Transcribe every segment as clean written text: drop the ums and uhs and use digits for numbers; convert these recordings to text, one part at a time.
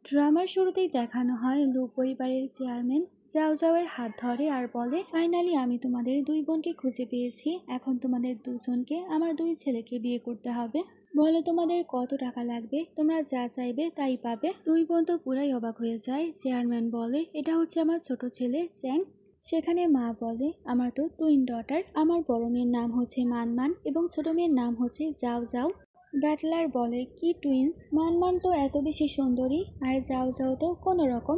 ড্রামার শুরুতেই দেখানো হয় লু পরিবারের চেয়ারম্যান যাও যাওয়ের হাত ধরে আর বলে, ফাইনালি আমি তোমাদের দুই বোনকে খুঁজে পেয়েছি। এখন তোমাদের দুজনকে আমার দুই ছেলেকে বিয়ে করতে হবে। বলো তোমাদের কত টাকা লাগবে, তোমরা যা চাইবে তাই পাবে। দুই বোন তো পুরাই অবাক হয়ে যায়। চেয়ারম্যান বলে, এটা হচ্ছে আমার ছোট ছেলে চ্যাং। সেখানে মা বলে, আমার তো টুইন ডটার, আমার বড় মেয়ের নাম হচ্ছে মানমান এবং ছোট মেয়ের নাম হচ্ছে যাও যাও। ব্যাটলার বলে, কি টুইন্স? মানমান তো এত বেশি সুন্দরী, আর যাও যাও তো কোনো রকম।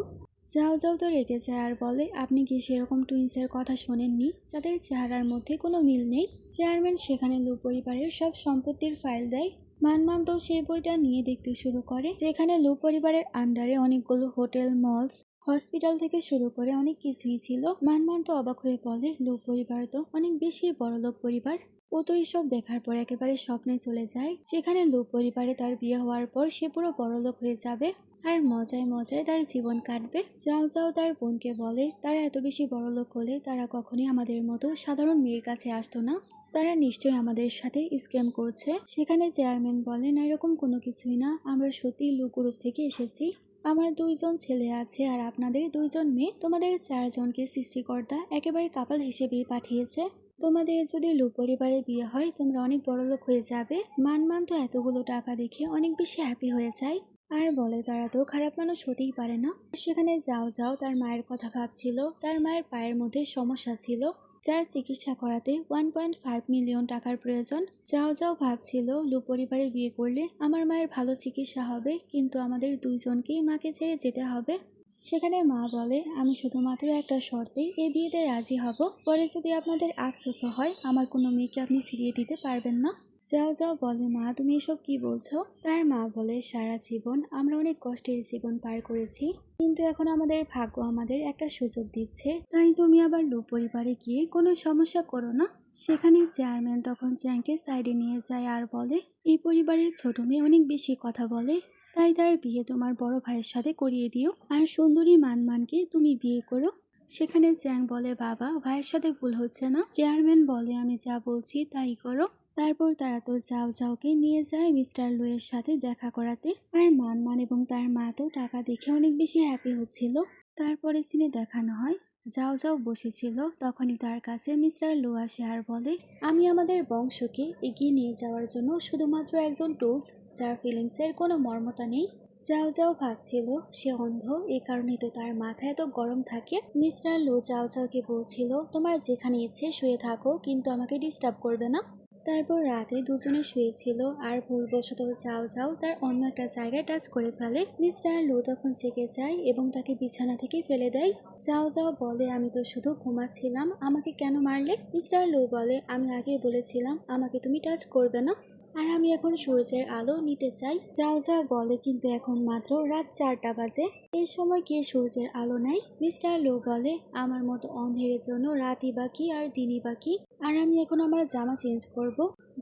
যাও যাও তো রেগে যায় আর বলে, আপনি কি সেরকম টুইন্সের কথা শোনেননি যাদের চেহারার মধ্যে কোনো মিল নেই? চেয়ারম্যান সেখানে লু পরিবারের সব সম্পত্তির ফাইল দেয়। মানমান তো সেই বইটা নিয়ে দেখতে শুরু করে, যেখানে লু পরিবারের আন্ডারে অনেকগুলো হোটেল, মলস, হসপিটাল থেকে শুরু করে অনেক কিছুই ছিল। মানমান তো অবাক হয়ে বলে, লু পরিবার তো অনেক বেশি বড়লোক পরিবার। ও তো এইসব দেখার পর একেবারে স্বপ্নে চলে যায়, সেখানে লু পরিবারে তার বিয়ে হওয়ার পর সে পুরো বড়লোক হয়ে যাবে আর মজায় মজায় তার জীবন কাটবে। যাও যাও তার বোনকে বলে, তারা এত বেশি বড়লোক হলে তারা কখনই আমাদের মতো সাধারণ মেয়ের কাছে আসতো না, তারা নিশ্চয়ই আমাদের সাথে স্ক্যাম করছে। সেখানে চেয়ারম্যান বলেন, এরকম কোনো কিছুই না, আমরা সত্যি লু গ্রুপ থেকে এসেছি। আমার দুইজন ছেলে আছে আর আপনাদের দুইজন মেয়ে। তোমাদের চারজনকে সৃষ্টিকর্তা একেবারে কাপাল হিসেবেই পাঠিয়েছে। তোমাদের যদি লু পরিবারে বিয়ে হয় তোমরা অনেক বড়লোক হয়ে যাবে। মানমান তো এতগুলো টাকা দেখে অনেক বেশি হ্যাপি হয়ে যায় আর বলে, তারা তো খারাপ মানুষ হতেই পারে না। সেখানে যাও যাও তার মায়ের কথা ভাবছিল। তার মায়ের পায়ের মধ্যে সমস্যা ছিল, যার চিকিৎসা করাতে 1.5 মিলিয়ন টাকার প্রয়োজন। যাও যাও ভাবছিল, লু পরিবারে বিয়ে করলে আমার মায়ের ভালো চিকিৎসা হবে, কিন্তু আমাদের দুইজনকেই মাকে ছেড়ে যেতে হবে। সেখানে মা বলে, আমি শুধুমাত্র একটা শর্তে এই বিয়েতে রাজি হব, পরে যদি আপনাদের আফসোসও হয় আমার কোনো মেয়েকে আপনি ফিরিয়ে দিতে পারবেন না। যাও যাও বলে, মা তুমি এসব কি বলছো? তার মা বলে, সারা জীবন আমরা অনেক কষ্টের জীবন পার করেছি, কিন্তু এখন আমাদের ভাগ্য আমাদের একটা সুযোগ দিচ্ছে, তাই তুমি আবার লু পরিবারে গিয়ে কোনো সমস্যা করো না। সেখানে চেয়ারম্যান তখন চ্যাংকে সাইডে নিয়ে যায় আর বলে, এই পরিবারের ছোট মেয়ে অনেক বেশি কথা বলে, তাই তার বিয়ে তোমার বড় ভাইয়ের সাথে করিয়ে দিও, আর সুন্দরী মানমানকে তুমি বিয়ে করো। সেখানে চ্যাং বলে, বাবা ভাইয়ের সাথে ভুল হচ্ছে না? চেয়ারম্যান বলে, আমি যা বলছি তাই করো। তারপর তারা তো যাও যাওকে নিয়ে যায় মিস্টার লুয়ের সাথে দেখা করাতে, আর মানমান এবং তার মা তো টাকা দেখে অনেক বেশি হ্যাপি হচ্ছিল। তারপরে সিনে দেখানো হয় যাও যাও বসেছিল, তখনই তার কাছে মিস্টার লু আসে আর বলে, আমি আমাদের বংশকে এগিয়ে নিয়ে যাওয়ার জন্য শুধুমাত্র একজন টুলস, যার ফিলিংসের কোনো মর্মতা নেই। যাও যাও ভাবছিল সে অন্ধ, এ কারণেই তো তার মাথায় এত গরম থাকে। মিস্টার লু যাও যাওকে বলছিল, তোমার যেখানে ইচ্ছে শুয়ে থাকো, কিন্তু আমাকে ডিস্টার্ব করবে না। তারপর রাতে দুজনে শুয়েছিল আর ভুলবশত যাও যাও তার অন্য একটা জায়গায় টাচ করে ফেলে। মিস্টার লু তখন জেগে যায় এবং তাকে বিছানা থেকে ফেলে দেয়। যাও যাও বলে, আমি তো শুধু ঘুমাচ্ছিলাম, আমাকে কেন মারলে? মিস্টার লু বলে, আমি আগেই বলেছিলাম আমাকে তুমি টাচ করবে না, আর আমি এখন সূর্যের আলো নিতে চাই। যাও যাও বলে, কিন্তু এখন মাত্র রাত 4টা বাজে, এই সময় কে সূর্যের আলো নেয়? মিস্টার লু বলে, আমার মতো অন্ধের জন্য রাতই বাকি আর দিনই বাকি, আর আমি এখন আমার জামা চেঞ্জ করব।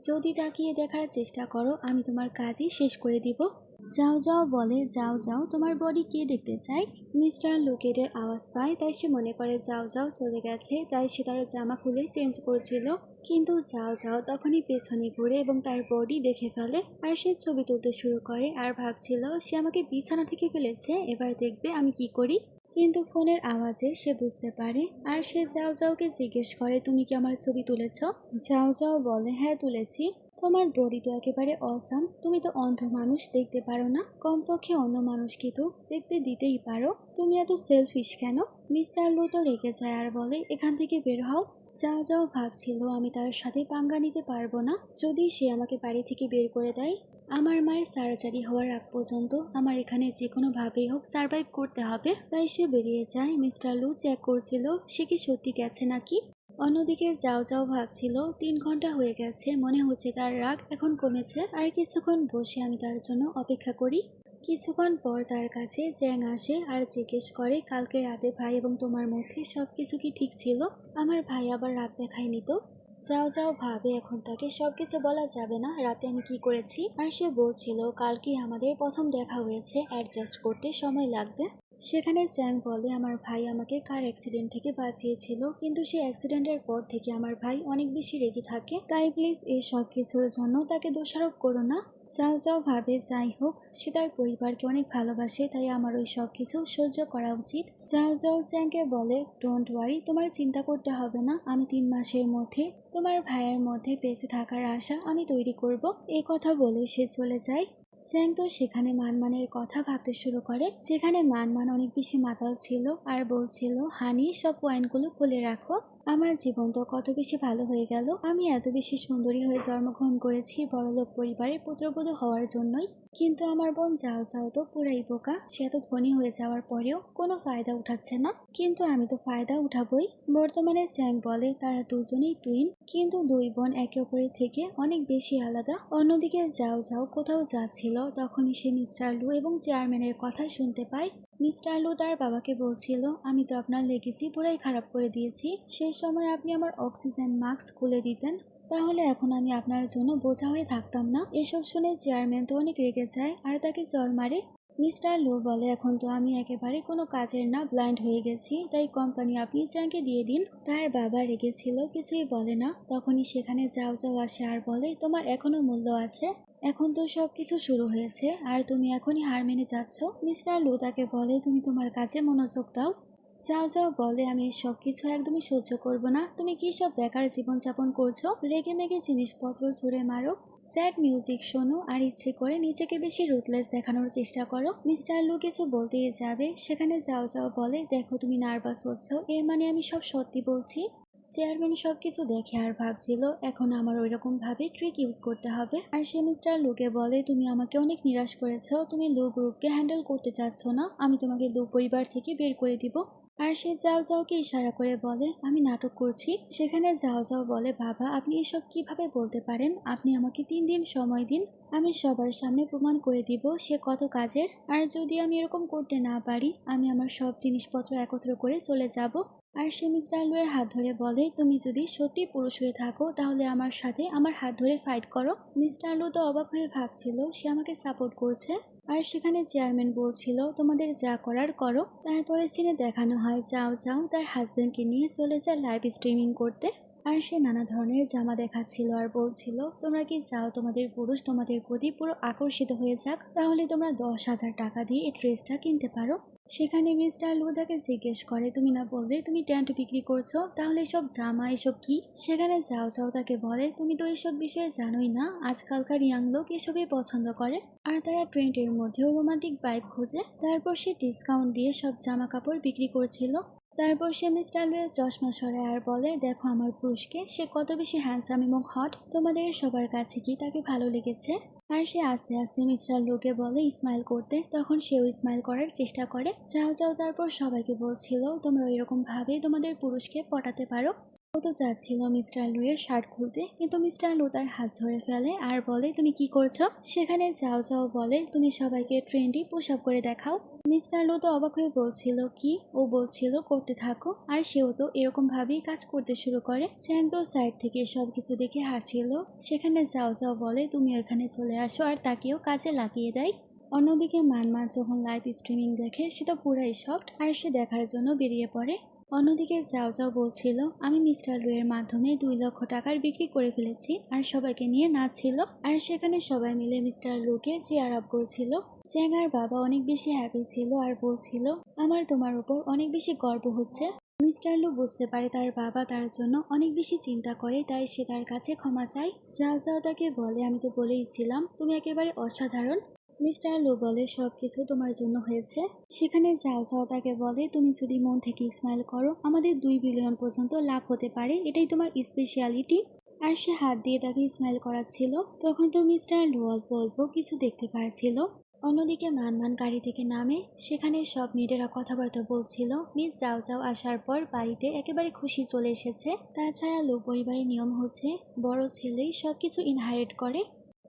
যদি তাকিয়ে দেখার চেষ্টা করো আমি তোমার কাজই শেষ করে দিব। যাও যাও বলে, যাও যাও তোমার বডি কে দেখতে চায়? মিস্টার লুকেটের আওয়াজ পায়, তাই সে মনে করে যাও যাও চলে গেছে, তাই সে তার জামা খুলে চেঞ্জ করছিল। কিন্তু যাও যাও তখনই পেছনে ঘুরে এবং তার বডি দেখে ফেলে, আর সে ছবি তুলতে শুরু করে আর ভাবছিল সে আমাকে বিছানা থেকে ফেলেছে, এবার দেখবে আমি কি করি। কিন্তু ফোনের আওয়াজে সে বুঝতে পারে, আর সে যাও যাওকে জিজ্ঞেস করে, তুমি কি আমার ছবি তুলেছ? যাও যাও বলে, হ্যাঁ তুলেছি। তোমার বডি তো একেবারে অসাম, তুমি তো অন্ধ মানুষ, দেখতে পারো না? কমপক্ষে অন্য মানুষকে তো দেখতে দিতেই পারো, তুমি এত সেলফিশ কেন? মিস্টার লু তো রেগে যায় আর বলে, এখান থেকে বের হও। যাও যাও ভাবছিল, আমি তার সাথে পাঙ্গা নিতে পারবো না, যদি সে আমাকে বাড়ি থেকে বের করে দেয়। আমার মায়ের সার্জারি হওয়ার আগ পর্যন্ত আমার এখানে যে কোনো ভাবেই হোক সার্ভাইভ করতে হবে, তাই সে বেরিয়ে যায়। মিস্টার লু চেক করছিল সে কি সত্যি গেছে নাকি। অন্যদিকে যাও যাও ভাবছিল, 3 ঘন্টা হয়ে গেছে, মনে হচ্ছে তার রাগ এখন কমেছে, আর কিছুক্ষণ বসে আমি তার জন্য অপেক্ষা করি। কিছুক্ষণ পর তার কাছে জ্যাং আসে আর জিজ্ঞেস করে, কালকে রাতে ভাই এবং তোমার মধ্যে সবকিছু কি ঠিক ছিল? আমার ভাই আবার রাগ দেখায়নি তো? যাও যাও ভাবে, এখন তাকে সবকিছু বলা যাবে না রাতে আমি কি করেছি, আর সে বলছিল কালকে আমাদের প্রথম দেখা হয়েছে, অ্যাডজাস্ট করতে সময় লাগবে। সেখানে চ্যাং বলে আমার ভাই আমাকে কার অ্যাক্সিডেন্ট থেকে বাঁচিয়েছিল, কিন্তু সেই অ্যাক্সিডেন্টের পর থেকে আমার ভাই অনেক বেশি রেগে থাকে, তাই প্লিজ এই সব কিছুর জন্য তাকে দোষারোপ করো না। চাও চাও ভাবে যাই হোক সে তার পরিবারকে অনেক ভালোবাসে, তাই আমার ওই সব কিছু সহ্য করা উচিত। চাও চাও চ্যাংকে বলে ডোন্ট ওয়ারি, তোমার চিন্তা করতে হবে না, আমি 3 মাসের মধ্যে তোমার ভাইয়ের মধ্যে বেঁচে থাকার আশা আমি তৈরি করব। এই কথা বলে সে চলে যায়। চ্যাং তো সেখানে মানমানের কথা ভাবতে শুরু করে, যেখানে মানমান অনেক বেশি মাতাল ছিল আর বলছিল হানি সব পয়েন্টগুলো খুলে রাখো, আমার জীবন তো কত বেশি ভালো হয়ে গেল, আমি এত বেশি সুন্দরী হয়ে জন্মগ্রহণ করেছি বড়লোক পরিবারের পুত্রবধূ হওয়ার জন্যই, কিন্তু আমার বোন যাও যাও তো পুরাই বোকা, সে এত ধনী হয়ে যাওয়ার পরেও কোনো ফায়দা উঠাচ্ছে না, কিন্তু আমি তো ফায়দা উঠাবই। বর্তমানে চ্যাং বলে তারা দুজনেই টুইন, কিন্তু দুই বোন একে অপরের থেকে অনেক বেশি আলাদা। অন্যদিকে যাও যাও কোথাও যাচ্ছিল, তখনই সে মিস্টার লু এবং চেয়ারম্যানের কথা শুনতে পায়। মিস্টার লু তার বাবাকে বলছিল আমি তো আপনার লেগেসি পুরাই খারাপ করে দিয়েছি, সেই সময় আপনি আমার অক্সিজেন মাস্ক খুলে দিতেন, তাহলে এখন আমি আপনার জন্য বোঝা হয়ে থাকতাম না। এসব শুনে চেয়ারম্যান তো অনেক রেগে যায় আর তাকে চড় মারে। মিস্টার লু বলে এখন তো আমি একেবারে কোনো কাজের না, ব্লাইন্ড হয়ে গেছি, তাই কোম্পানি আপনি চ্যাংকে দিয়ে দিন। তার বাবা রেগেছিল, কিছুই বলে না। তখনই সেখানে যাও যাও আসে আর বলে তোমার এখনো মূল্য আছে, এখন তো সবকিছু শুরু হয়েছে আর তুমি এখনই হার মেনে যাচ্ছ। মিস্টার লু তাকে বলে তুমি তোমার কাজে মনোযোগ দাও। যাও যাও বলে আমি সব কিছু একদমই সহ্য করব না, তুমি কি সব বেকার জীবনযাপন করছো, রেগে মেগে জিনিসপত্র ছুঁড়ে মারো, স্যাড মিউজিক শোনো আর ইচ্ছে করে নিজেকে বেশি রুথলেস দেখানোর চেষ্টা করো। মিস্টার লু কিছু বলতেই যাবে, সেখানে যাও যাও বলে দেখো তুমি নার্ভাস হচ্ছ, এর মানে আমি সব সত্যি বলছি। চেয়ারম্যান সবকিছু দেখে আর ভাবছিল এখন আমার ওইরকম ভাবে ট্রিক ইউজ করতে হবে, আর সে মিস্টার লুকে বলে তুমি আমাকে অনেক নিরাশ করেছো, তুমি লু গ্রুপকে হ্যান্ডেল করতে চাচ্ছ না, আমি তোমাকে লু পরিবার থেকে বের করে দিব। আর সে যাও যাওকে ইশারা করে বলে আমি নাটক করছি। সেখানে যাও যাও বলে বাবা আপনি এসব কিভাবে বলতে পারেন, আপনি আমাকে 3 দিন সময় দিন, আমি সবার সামনে প্রমাণ করে দিব সে কত কাজের, আর যদি আমি এরকম করতে না পারি আমি আমার সব জিনিসপত্র একত্র করে চলে যাব। আর সে মিস্টার লু এর হাত ধরে বলে তুমি যদি সত্যি পুরুষ হয়ে থাকো তাহলে আমার সাথে আমার হাত ধরে ফাইট করো। মিস্টার লু তো অবাক হয়ে ভাবছিল সে আমাকে সাপোর্ট করছে, আর সেখানে চেয়ারম্যান বলছিল তোমাদের যা করার করো। তারপরে সিনে দেখানো হয় যাও যাও তার হাজবেন্ডকে নিয়ে চলে যায় লাইভ স্ট্রিমিং করতে, আর সে নানা ধরনের জামা দেখাচ্ছিল আর বলছিল তোমরা কি চাও তোমাদের পুরুষ তোমাদের প্রতি পুরো আকর্ষিত হয়ে যাক, তাহলে তোমরা 10,000 টাকা দিয়ে এই ড্রেসটা কিনতে পারো। সেখানে মিস্টার লু তাকে জিজ্ঞেস করে তুমি না বললে তুমি টেন্ট বিক্রি করছো, তাহলে এসব জামা এসব কি? সেখানে যাও যাও তাকে বলে তুমি তো এসব বিষয়ে জানোই না, আজকালকার ইয়াং লোক এসবই পছন্দ করে আর তারা ট্রেন্ডের মধ্যেও রোমান্টিক ভাইব খোঁজে। তারপর সে ডিসকাউন্ট দিয়ে সব জামা কাপড় বিক্রি করছিল। তারপর সে মিস্টার লুয়ের চশমা সরায় আর বলে দেখো আমার পুরুষকে, সে কত বেশি হ্যান্ডসাম এবং হট, তোমাদের সবার কাছে কি তাকে ভালো লেগেছে? আর সে আস্তে আস্তে মিস্টার লুকে বলে স্মাইল করতে, তখন সেও স্মাইল করার চেষ্টা করে। যাও যাও তারপর সবাইকে বলছিল তোমরা এরকম ভাবে তোমাদের পুরুষকে পটাতে পারো। ও তো চাচ্ছিল মিস্টার লুয়ের শার্ট খুলতে, কিন্তু মিস্টার লু তার হাত ধরে ফেলে আর বলে তুমি কি করছো? সেখানে যাও যাও বলে তুমি সবাইকে ট্রেন্ডি পুশ আপ করে দেখাও। মিস্টার লু তো অবাক হয়ে বলছিল কি, ও বলছিল করতে থাকো, আর সেও তো এরকম ভাবেই কাজ করতে শুরু করে। চ্যাং তো সাইড থেকে সবকিছু দেখে হাসছিল। সেখানে যাও যাও বলে তুমি ওখানে চলে আসো আর তাকেও কাজে লাগিয়ে দেয়। অন্যদিকে মানমা যখন লাইভ স্ট্রিমিং দেখে সে তো পুরাই শকড আর সে দেখার জন্য বেরিয়ে পড়ে। অন্যদিকে যাও যাও বলছিল আমি মিস্টার লুয়ের মাধ্যমে 2 লক্ষ টাকার বিক্রি করে ফেলেছি আর সবাইকে নিয়ে নাচছিল, আর সেখানে সবাই মিলে মিস্টার লুকে চেয়ার আপ করছিল। চ্যাং আর বাবা অনেক বেশি হ্যাপি ছিল আর বলছিল আমার তোমার উপর অনেক বেশি গর্ব হচ্ছে। মিস্টার লু বুঝতে পারে তার বাবা তার জন্য অনেক বেশি চিন্তা করে, তাই সে তার কাছে ক্ষমা চায়। যাও যাও তাকে বলে আমি তো বলেইছিলাম তুমি একেবারে অসাধারণ। মিস্টার লু বলে সবকিছু তোমার জন্য হয়েছে। সেখানে যাও যাও তাকে বলে তুমি যদি মন থেকে স্মাইল করো আমাদের 2 বিলিয়ন পর্যন্ত লাভ হতে পারে, এটাই তোমার স্পেশালিটি। আর সে হাত দিয়ে তাকে স্মাইল করাচ্ছিল। তখন তো মিস্টার লু অল্প অল্প কিছু দেখতে পারছিল। অন্যদিকে মানমান গাড়ি থেকে নামে, সেখানে সব মেয়েরা কথাবার্তা বলছিল। মিস যাও যাও আসার পর বাড়িতে একেবারে খুশি চলে এসেছে। তাছাড়া লু পরিবারের নিয়ম হচ্ছে বড় ছেলেই সবকিছু ইনহারিট করে।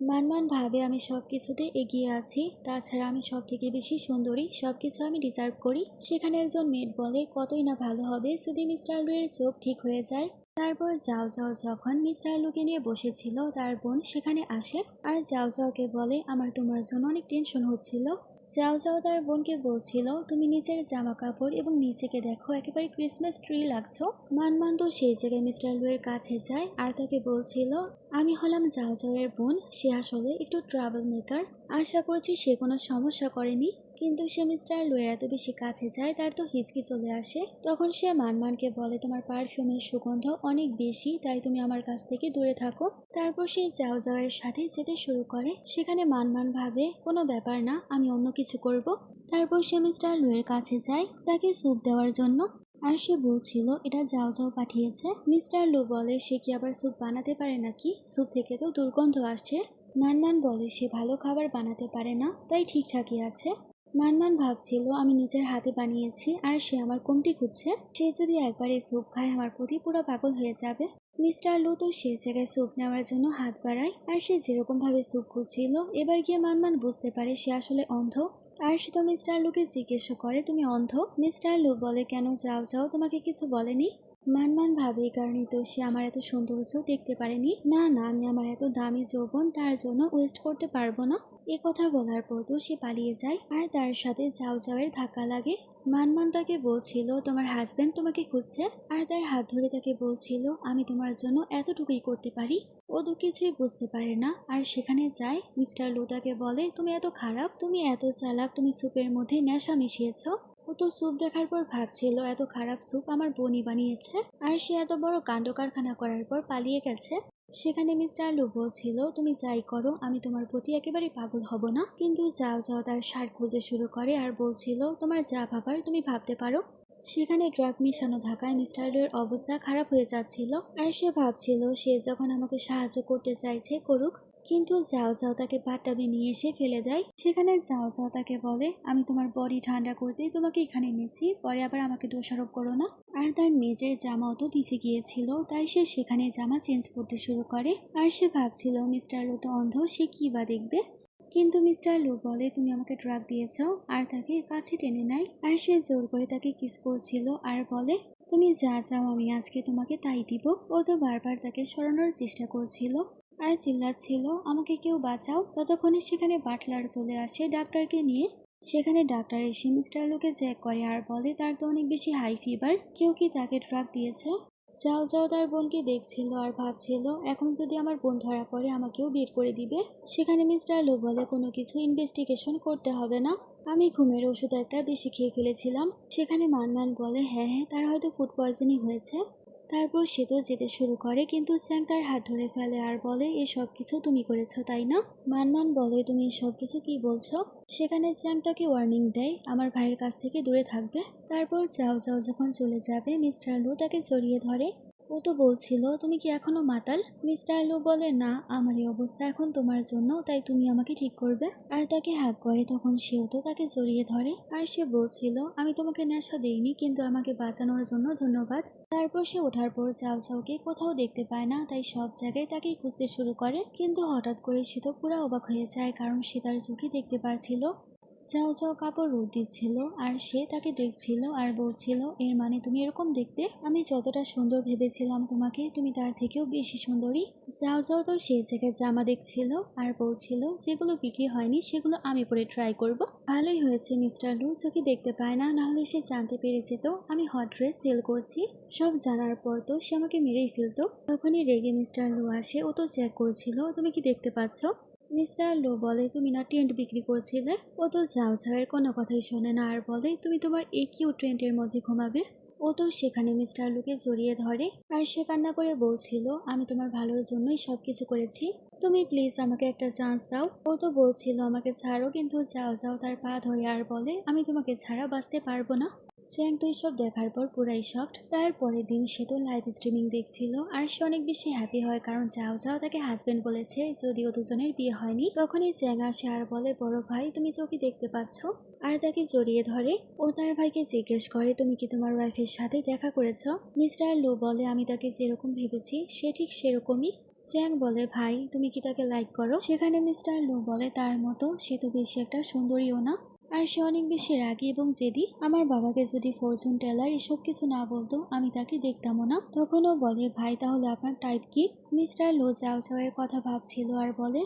মানমান ভাবে আমি সব কিছুতে এগিয়ে আছি, তাছাড়া আমি সব থেকে বেশি সুন্দরী, সবকিছু আমি ডিজার্ভ করি। সেখানে একজন মেয়েট বলে কতই না ভালো হবে যদি মিস্টার লুয়ের চোখ ঠিক হয়ে যায়। তারপর যাও যাও যখন মিস্টার লুকে নিয়ে বসেছিল তার বোন সেখানে আসে আর যাও যাওকে বলে আমার তোমার জন্য অনেক টেনশন হচ্ছিল। যাও যাও তার বোনকে বলছিল, তুমি নিজের জামা কাপড় এবং নিজেকে দেখো একেবারে ক্রিসমাস ট্রি লাগছো। মানমান তো সেই জায়গায় মিস্টার লু এর কাছে যায় আর তাকে বলছিল, আমি হলাম যাও যাও এর বোন, সে আসলে একটু ট্রাভেল মেকার। আশা করছি সে কোনো সমস্যা করেনি। কিন্তু সে মিস্টার লু এর এত বেশি কাছে যায় তার তো হিচকি চলে আসে। তখন সে মানমানকে বলে, তোমার পারফিউমের সুগন্ধ অনেক বেশি, তাই তুমি আমার কাছ থেকে দূরে থাকো। তারপর সে যাও যাও এর সাথে যেতে শুরু করে। সেখানে মানমান ভাবে, কোনো ব্যাপার না, আমি অন্য কিছু করব। তারপর সে মিস্টার লু এর কাছে যায় তাকে স্যুপ দেওয়ার জন্য। আর সে বলছিল এটা যাও যাও পাঠিয়েছে। মিস্টার লু বলে, সে কি আবার স্যুপ বানাতে পারে নাকি? স্যুপ থেকে তো দুর্গন্ধ আসছে। মানমান বলে সে ভালো খাবার বানাতে পারে না, তাই ঠিকঠাকই আছে। মানমান ভাবছিল, আমি নিজের হাতে বানিয়েছি আর সে আমার কমতি খুঁজছে। সে যদি একবার এই স্যুপ খায় আমার প্রতি পুরো পাগল হয়ে যাবে। মিস্টার লু তো সে জায়গায় স্যুপ নেওয়ার জন্য হাত বাড়ায় আর সে যেরকম ভাবে স্যুপ খুঁজছিল এবার গিয়ে মানমান বুঝতে পারে সে আসলে অন্ধ। আর সে তো মিস্টার লুকে জিজ্ঞেস করে, তুমি অন্ধ? মিস্টার লু বলে, কেন যাও যাও তোমাকে কিছু বলেনি? মানমান ভাবে এই কারণেই তো সে আমার এত সৌন্দর্য দেখতে পারেনি। না না, আমি আমার এত দামি যৌবন তার জন্য ওয়েস্ট করতে পারবো না। এ কথা বলার পর তো সে পালিয়ে যায় আর তার সাথে যাও যাওয়ের ধাক্কা লাগে। মানমান তাকে বলছিল, তোমার হাজবেন্ড তোমাকে খুঁজছে। আর তার হাত ধরে তাকে বলছিল, আমি তোমার জন্য এতটুকুই করতে পারি। ও তো কিছুই বুঝতে পারে না আর সেখানে যায়। মিস্টার লু তাকে বলে, তুমি এত খারাপ, তুমি এত চালাক, তুমি স্যুপের মধ্যে নেশা মিশিয়েছ। ও তো স্যুপ দেখার পর ভাবছিল এত খারাপ স্যুপ আমার বোনই বানিয়েছে আর সে এত বড় কাণ্ড কারখানা করার পর পালিয়ে গেছে। সেখানে মিস্টার লু বলছিল, তুমি যাই করো আমি তোমার প্রতি একেবারে পাগল হব না। কিন্তু যাও যাও তার শার্ট খুলতে শুরু করে আর বলছিল, তোমার যা ভাবার তুমি ভাবতে পারো। সেখানে ড্রাগ মিশানো থাকায় মিস্টার লু এর অবস্থা খারাপ হয়ে যাচ্ছিল আর সে ভাবছিল সে যখন আমাকে সাহায্য করতে চাইছে করুক। কিন্তু যাও যাও তাকে বাথটাবে নিয়ে এসে ফেলে দেয়। সেখানে যাও যাও তাকে বলে, আমি তোমার বডি ঠান্ডা করতেই তোমাকে এখানে এনেছি, পরে আবার আমাকে দোষারোপ করো না। আর তার নিজের জামাও তো ভিজে গিয়েছিল, তাই সে সেখানে জামা চেঞ্জ করতে শুরু করে। আর সে ভাবছিল মিস্টার লু তো অন্ধ, সে কি বা দেখবে। কিন্তু মিস্টার লু বলে, তুমি আমাকে ড্রাগ দিয়েছ। আর তাকে কাছে টেনে নেয় আর সে জোর করে তাকে কিস করছিল আর বলে, তুমি যা চাও আমি আজকে তোমাকে তাই দিব। ও তো বারবার তাকে সরানোর চেষ্টা করছিল আর চিল্লাচ্ছিল, আমাকে কেউ বাঁচাও। ততক্ষণে সেখানে বাটলার চলে আসে ডাক্তারকে নিয়ে। সেখানে ডাক্তার এসে মিস্টার লুকে চেক করে আর বলে, তার তো অনেক বেশি হাই ফিভার, কেউ কি তাকে ড্রাগ দিয়েছে। যাও যাও তার বোনকে দেখছিল আর ভাবছিল, এখন যদি আমার বোন ধরা পড়ে আমাকেও বের করে দিবে। সেখানে মিস্টার লু বলে, কোনো কিছু ইনভেস্টিগেশন করতে হবে না, আমি ঘুমের ওষুধ একটা বেশি খেয়ে ফেলেছিলাম। সেখানে মানমান বলে, হ্যাঁ হ্যাঁ, তার হয়তো ফুড পয়জনিং হয়েছে। তারপর সে তো যেতে শুরু করে কিন্তু চ্যাং তার হাত ধরে ফেলে আর বলে, এসব কিছু তুমি করেছো তাই না? মানমান বলে, তুমি এসব কিছু কি বলছো? সেখানে চ্যাং তাকে ওয়ার্নিং দেয়, আমার ভাইয়ের কাছ থেকে দূরে থাকবে। তারপর যাও যাও যখন চলে যাবে মিস্টার লু তাকে জড়িয়ে ধরে। ও তো বলছিল, তুমি কি এখনো মাতাল? মিস্টার লু বলে, না, আমার এই অবস্থা এখন তোমার জন্য, তাই তুমি আমাকে ঠিক করবে। আর তাকে হাত করে তখন সেও তো তাকে জড়িয়ে ধরে আর সে বলছিল, আমি তোমাকে নেশা দেইনি, কিন্তু আমাকে বাঁচানোর জন্য ধন্যবাদ। তারপর সে ওঠার পর যাও যাওকে কোথাও দেখতে পায় না, তাই সব জায়গায় তাকেই খুঁজতে শুরু করে। কিন্তু হঠাৎ করে সে তো পুরো অবাক হয়ে যায়, কারণ সে তার চোখে দেখতে পারছিল যাও যাও কাপড় রোদ দিচ্ছিল আর সে তাকে দেখছিল আর বলছিল, এর মানে তুমি এরকম দেখতে, আমি যতটা সুন্দর ভেবেছিলাম তোমাকে, তুমি তার থেকেও বেশি সুন্দরী। যাও যাও তো সেই জায়গায় জামা দেখছিল আর বলছিল, যেগুলো বিক্রি হয়নি সেগুলো আমি পরে ট্রাই করব। ভালোই হয়েছে মিস্টার লু চোখে দেখতে পায় না, নাহলে সে জানতে পেরে যেত আমি হট ড্রেস সেল করছি। সব জানার পর তো সে আমাকে মেরেই ফেলতো। তখনই রেগে মিস্টার লু আসে, ও তো চেক করছিল তুমি কি দেখতে পাচ্ছ। মিস্টার লু বলে, তুমি না টেন্ট বিক্রি করছিলে। ও তো যাও যাওয়ের কোনো কথাই শোনে না আর বলে, তুমি তোমার এই কিউ টেন্টের মধ্যে ঘুমাবে। ও তো সেখানে মিস্টার লুকে জড়িয়ে ধরে আর সে কান্না করে বলছিল, আমি তোমার ভালোর জন্যই সবকিছু করেছি, তুমি প্লিজ আমাকে একটা চান্স দাও। ও তো বলছিল আমাকে ছাড়ো, কিন্তু যাও যাও তার পা ধরে আর বলে, আমি তোমাকে ছাড়া বাঁচতে পারবো না। চ্যাং তো সব দেখার পর পুরাই শকড। তারপরের দিন সে তো লাইভ স্ট্রিমিং দেখছিল আর সে অনেক বেশি হ্যাপি হয়, কারণ যাও যাও তাকে হাজবেন্ড বলেছে, যদিও দুজনের বিয়ে হয়নি। তখনই চ্যাং আসে আর বলে, বড় ভাই তুমি চোখে দেখতে পাচ্ছ। আর তাকে জড়িয়ে ধরে। ও তার ভাইকে জিজ্ঞেস করে, তুমি কি তোমার ওয়াইফের সাথে দেখা করেছ? মিস্টার লু বলে, আমি তাকে যেরকম ভেবেছি সে ঠিক সেরকমই। চ্যাং বলে, ভাই তুমি কি তাকে লাইক করো? সেখানে মিস্টার লু বলে, তার মতো সে তো বেশি একটা সুন্দরীও না আর সে অনেক বেশি রাগী এবং জেদি। আমার বাবাকে যদি ফরচুন টেলার এসব কিছু না বলতো আমি তাকে দেখতামও না। তখনও বলে, ভাই তাহলে আপনার টাইপ কি? মিস্টার লু যাও যাওয়ের কথা ভাবছিল আর বলে,